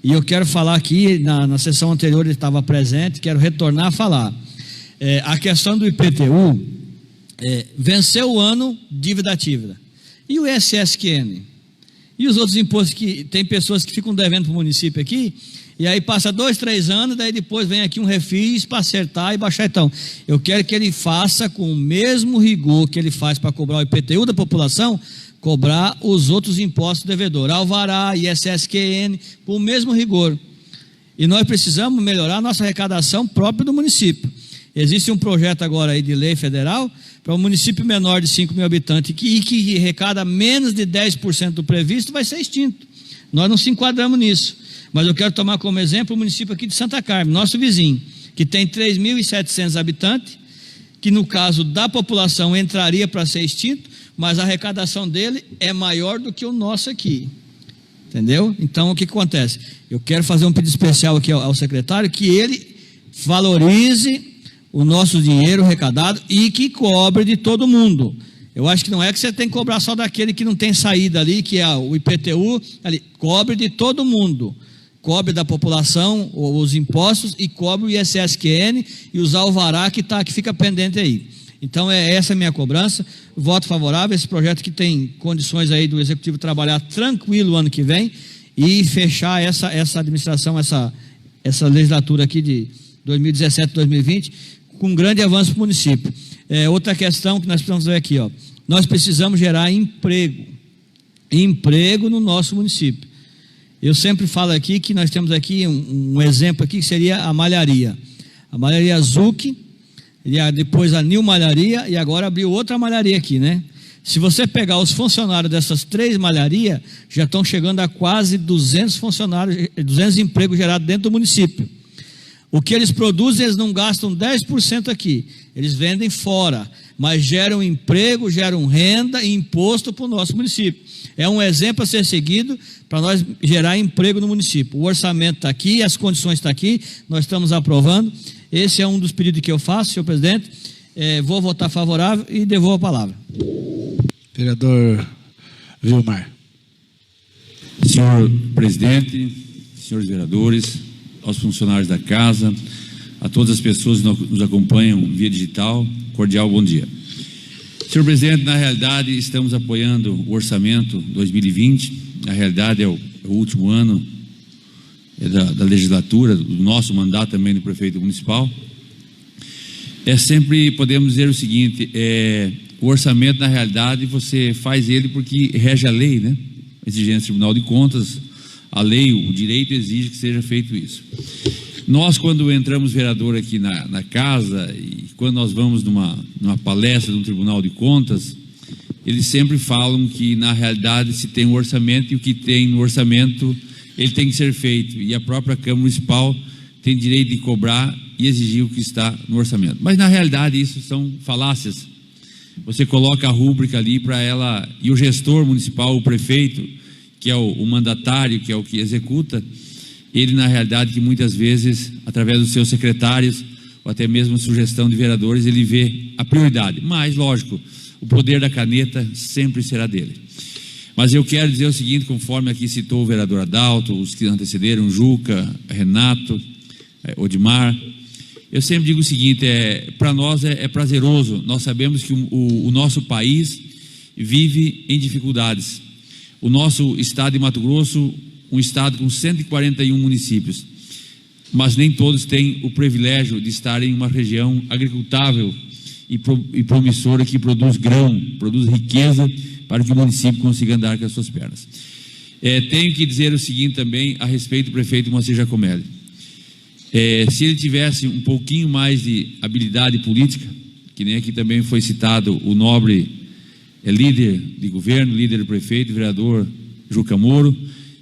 E eu quero falar aqui, na sessão anterior ele estava presente, quero retornar a falar. A questão do IPTU, venceu o ano, dívida ativa. E o ISSQN? E os outros impostos que tem pessoas que ficam devendo para o município aqui, e aí passa 2, 3 anos, daí depois vem aqui um refis para acertar e baixar. Então, eu quero que ele faça com o mesmo rigor que ele faz para cobrar o IPTU da população, cobrar os outros impostos do devedor, alvará, ISSQN, com o mesmo rigor. E nós precisamos melhorar a nossa arrecadação própria do município. Existe um projeto agora aí de lei federal para um município menor de 5 mil habitantes que arrecada menos de 10% do previsto, vai ser extinto. Nós não se enquadramos nisso. Mas eu quero tomar como exemplo o município aqui de Santa Carmen, nosso vizinho, que tem 3.700 habitantes, que no caso da população entraria para ser extinto, mas a arrecadação dele é maior do que o nosso aqui. Entendeu? Então, o que acontece? Eu quero fazer um pedido especial aqui ao secretário, que ele valorize o nosso dinheiro arrecadado e que cobre de todo mundo. Eu acho que não é que você tem que cobrar só daquele que não tem saída ali, que é o IPTU, ali, cobre de todo mundo. Cobre da população os impostos e cobre o ISSQN e os alvará que fica pendente aí. Então, essa a minha cobrança. Voto favorável a esse projeto que tem condições aí do Executivo trabalhar tranquilo o ano que vem e fechar essa administração, essa legislatura aqui de 2017, 2020, com um grande avanço para o município. Outra questão que nós precisamos ver aqui, nós precisamos gerar emprego no nosso município. Eu sempre falo aqui que nós temos aqui um exemplo aqui que seria a malharia. A malharia Zuc, depois a New Malharia e agora abriu outra malharia aqui, né? Se você pegar os funcionários dessas 3 malharias, já estão chegando a quase 200 funcionários, 200 empregos gerados dentro do município. O que eles produzem, eles não gastam 10% aqui. Eles vendem fora, mas geram emprego, geram renda e imposto para o nosso município. É um exemplo a ser seguido para nós gerar emprego no município. O orçamento está aqui, as condições estão aqui, nós estamos aprovando. Esse é um dos pedidos que eu faço, senhor presidente. Vou votar favorável e devolvo a palavra. Vereador Vilmar. Senhor presidente, senhores vereadores, aos funcionários da casa, a todas as pessoas que nos acompanham via digital, cordial bom dia. Senhor presidente, na realidade estamos apoiando o orçamento 2020, na realidade é o último ano da legislatura, do nosso mandato também do prefeito municipal. Sempre podemos dizer o seguinte, o orçamento na realidade você faz ele porque rege a lei, né? A exigência do Tribunal de Contas, a lei, o direito exige que seja feito isso. Nós, quando entramos vereador aqui na casa, e quando nós vamos numa palestra de um Tribunal de Contas, eles sempre falam que, na realidade, se tem um orçamento e o que tem no orçamento, ele tem que ser feito. E a própria Câmara Municipal tem direito de cobrar e exigir o que está no orçamento. Mas, na realidade, isso são falácias. Você coloca a rúbrica ali para ela, e o gestor municipal, o prefeito, que é o mandatário, que é o que executa, ele na realidade que muitas vezes, através dos seus secretários, ou até mesmo sugestão de vereadores, ele vê a prioridade. Mas, lógico, o poder da caneta sempre será dele. Mas eu quero dizer o seguinte, conforme aqui citou o vereador Adalto, os que antecederam, Juca, Renato, Odimar, eu sempre digo o seguinte, para nós é prazeroso, nós sabemos que o nosso país vive em dificuldades. O nosso estado de Mato Grosso, um estado com 141 municípios, mas nem todos têm o privilégio de estar em uma região agricultável e promissora que produz grão, produz riqueza para que o município consiga andar com as suas pernas. Tenho que dizer o seguinte também a respeito do prefeito Moacir Giacomelli. Se ele tivesse um pouquinho mais de habilidade política, que nem aqui também foi citado o nobre líder de governo, líder do prefeito, vereador Juca Moro,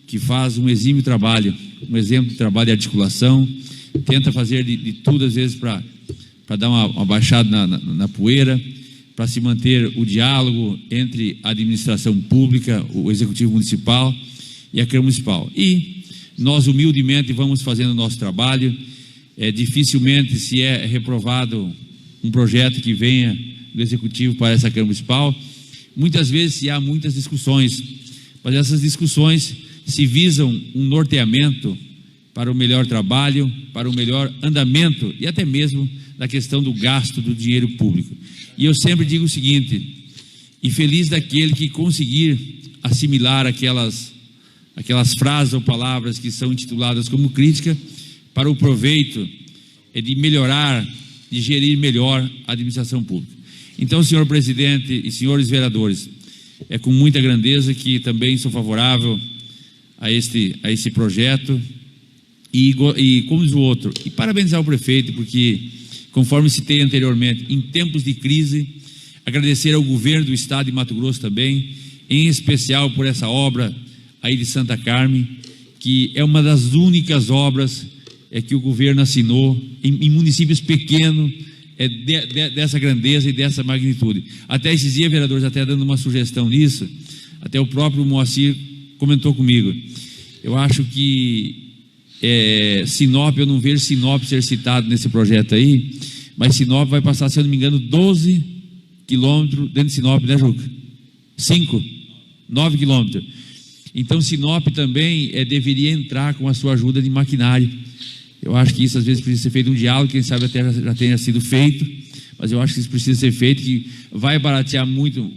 que faz um exímio trabalho, um exemplo de trabalho de articulação, tenta fazer de tudo às vezes para dar uma baixada na poeira, para se manter o diálogo entre a administração pública, o executivo municipal e a Câmara Municipal. E nós humildemente vamos fazendo o nosso trabalho, dificilmente se é reprovado um projeto que venha do executivo para essa Câmara Municipal, muitas vezes se há muitas discussões, mas essas discussões se visam um norteamento para o melhor trabalho, para o melhor andamento e até mesmo na questão do gasto do dinheiro público. E eu sempre digo o seguinte, e feliz daquele que conseguir assimilar aquelas frases ou palavras que são intituladas como crítica para o proveito de melhorar, de gerir melhor a administração pública. Então, senhor presidente e senhores vereadores, é com muita grandeza que também sou favorável a esse projeto e como diz o outro, e parabenizar o prefeito, porque, conforme citei anteriormente, em tempos de crise, agradecer ao governo do estado de Mato Grosso também, em especial por essa obra aí de Santa Carmen, que é uma das únicas obras que o governo assinou em municípios pequenos, dessa grandeza e dessa magnitude. Até esses dias, vereadores, até dando uma sugestão nisso, até o próprio Moacir comentou comigo. Eu acho que Sinop, eu não vejo Sinop ser citado nesse projeto aí, mas Sinop vai passar, se eu não me engano, 12 quilômetros dentro de Sinop, né, Juca? 9 quilômetros. Então Sinop também deveria entrar com a sua ajuda de maquinário. Eu acho que isso às vezes precisa ser feito um diálogo, quem sabe até já tenha sido feito, mas eu acho que isso precisa ser feito, que vai baratear muito,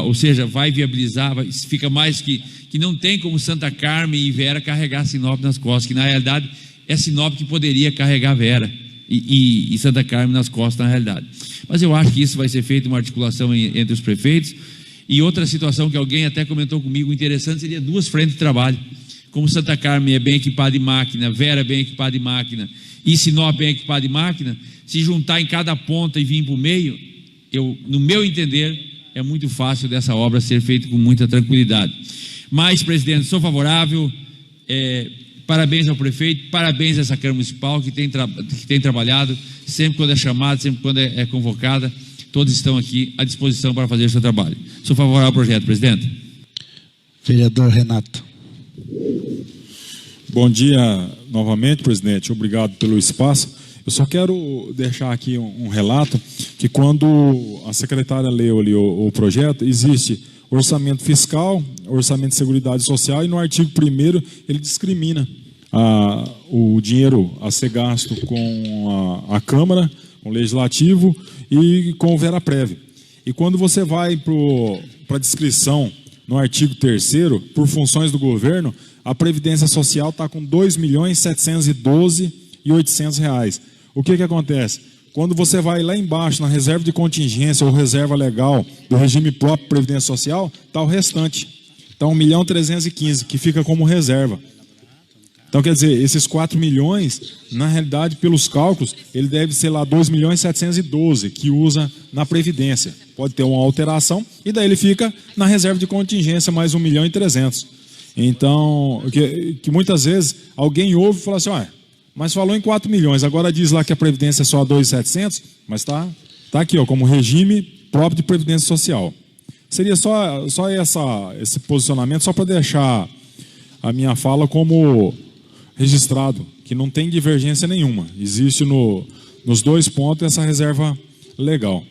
ou seja, vai viabilizar, fica mais que não tem como Santa Carmen e Vera carregar Sinop nas costas, que na realidade é Sinop que poderia carregar Vera e Santa Carmen nas costas na realidade. Mas eu acho que isso vai ser feito uma articulação entre os prefeitos. E outra situação que alguém até comentou comigo, interessante, seria 2 frentes de trabalho. Como Santa Carmen é bem equipada de máquina, Vera é bem equipada de máquina e Sinop bem equipada de máquina, se juntar em cada ponta e vir para o meio, no meu entender, é muito fácil dessa obra ser feita com muita tranquilidade. Mas, presidente, sou favorável, Parabéns ao prefeito, parabéns a essa Câmara Municipal que tem trabalhado, sempre quando é chamada, sempre quando é convocada, todos estão aqui à disposição para fazer o seu trabalho. Sou favorável ao projeto, presidente. Vereador Renato. Bom dia novamente, presidente. Obrigado pelo espaço. Eu só quero deixar aqui um relato que quando a secretária leu ali o projeto, existe orçamento fiscal, orçamento de seguridade social, e no artigo 1º ele discrimina o dinheiro a ser gasto com a Câmara, com o Legislativo e com o Veraprévio. E quando você vai para a descrição no artigo 3º, por funções do governo, a Previdência Social está com R$ 2.712.800. O que acontece? Quando você vai lá embaixo, na reserva de contingência ou reserva legal do regime próprio de Previdência Social, está o restante. Está R$ 1.315.000, que fica como reserva. Então, quer dizer, esses 4 milhões, na realidade, pelos cálculos, ele deve ser lá 2.712.000, que usa na Previdência. Pode ter uma alteração, e daí ele fica na reserva de contingência, mais 1.300.000. Então, que muitas vezes alguém ouve e fala assim, mas falou em 4 milhões, agora diz lá que a Previdência é só 2.700, mas tá aqui, como regime próprio de Previdência Social. Seria só esse posicionamento, só para deixar a minha fala como registrado, que não tem divergência nenhuma. Existe nos 2 pontos essa reserva legal.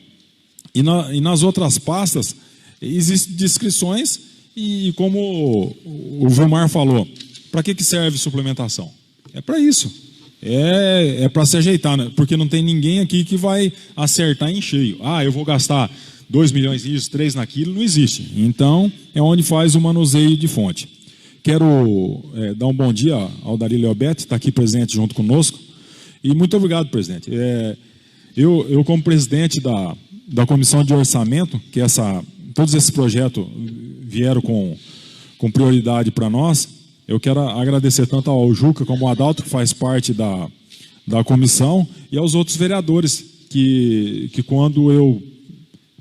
E nas outras pastas, existem descrições e como o Vilmar falou, para que serve suplementação? É para isso. É para se ajeitar, né? Porque não tem ninguém aqui que vai acertar em cheio. Eu vou gastar 2 milhões nisso, 3 naquilo, não existe. Então, é onde faz o manuseio de fonte. Quero dar um bom dia ao Dari Leobetti, está aqui presente junto conosco. E muito obrigado, presidente. Eu como presidente da Comissão de Orçamento, que todos esses projetos vieram com prioridade para nós, eu quero agradecer tanto ao Juca como ao Adalto, que faz parte da comissão, e aos outros vereadores, que quando eu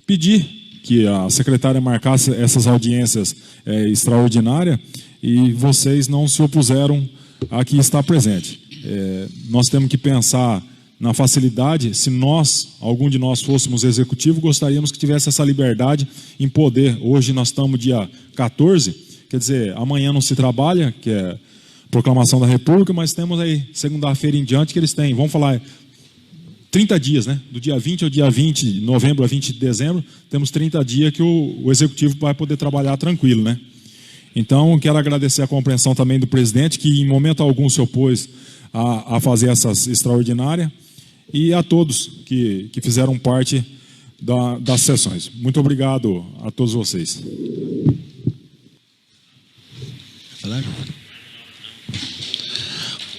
pedi que a secretária marcasse essas audiências extraordinárias, e vocês não se opuseram a que está presente. Nós temos que pensar na facilidade. Se algum de nós fôssemos executivo, gostaríamos que tivesse essa liberdade em poder. Hoje nós estamos dia 14, quer dizer, amanhã não se trabalha, que é proclamação da República, mas temos aí segunda-feira em diante que eles têm, vamos falar, 30 dias, né? Do dia 20 ao dia 20 de novembro a 20 de dezembro, temos 30 dias que o executivo vai poder trabalhar tranquilo, né? Então, quero agradecer a compreensão também do presidente, que em momento algum se opôs a fazer essas extraordinárias, e a todos que fizeram parte das sessões. Muito obrigado a todos vocês.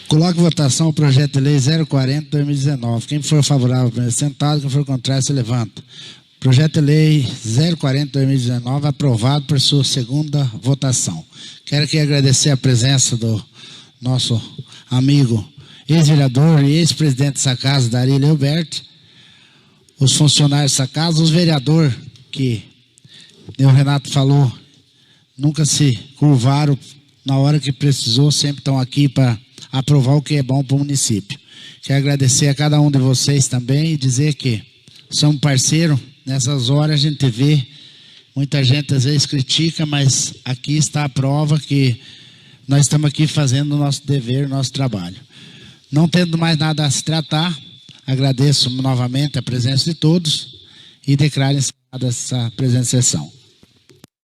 Coloque em votação o projeto de lei 040/2019. Quem for favorável, permaneça sentado. Quem for contrário, se levanta. Projeto de lei 040/2019 aprovado por sua segunda votação. Quero aqui agradecer a presença do nosso amigo ex-vereador e ex-presidente dessa casa, Dari Leoberti, os funcionários dessa casa, os vereadores que o Renato falou, nunca se curvaram na hora que precisou, sempre estão aqui para aprovar o que é bom para o município. Quero agradecer a cada um de vocês também e dizer que somos parceiros. Nessas horas a gente vê, muita gente às vezes critica, mas aqui está a prova que nós estamos aqui fazendo o nosso dever, o nosso trabalho. Não tendo mais nada a se tratar, agradeço novamente a presença de todos e declaro encerrada essa presente sessão.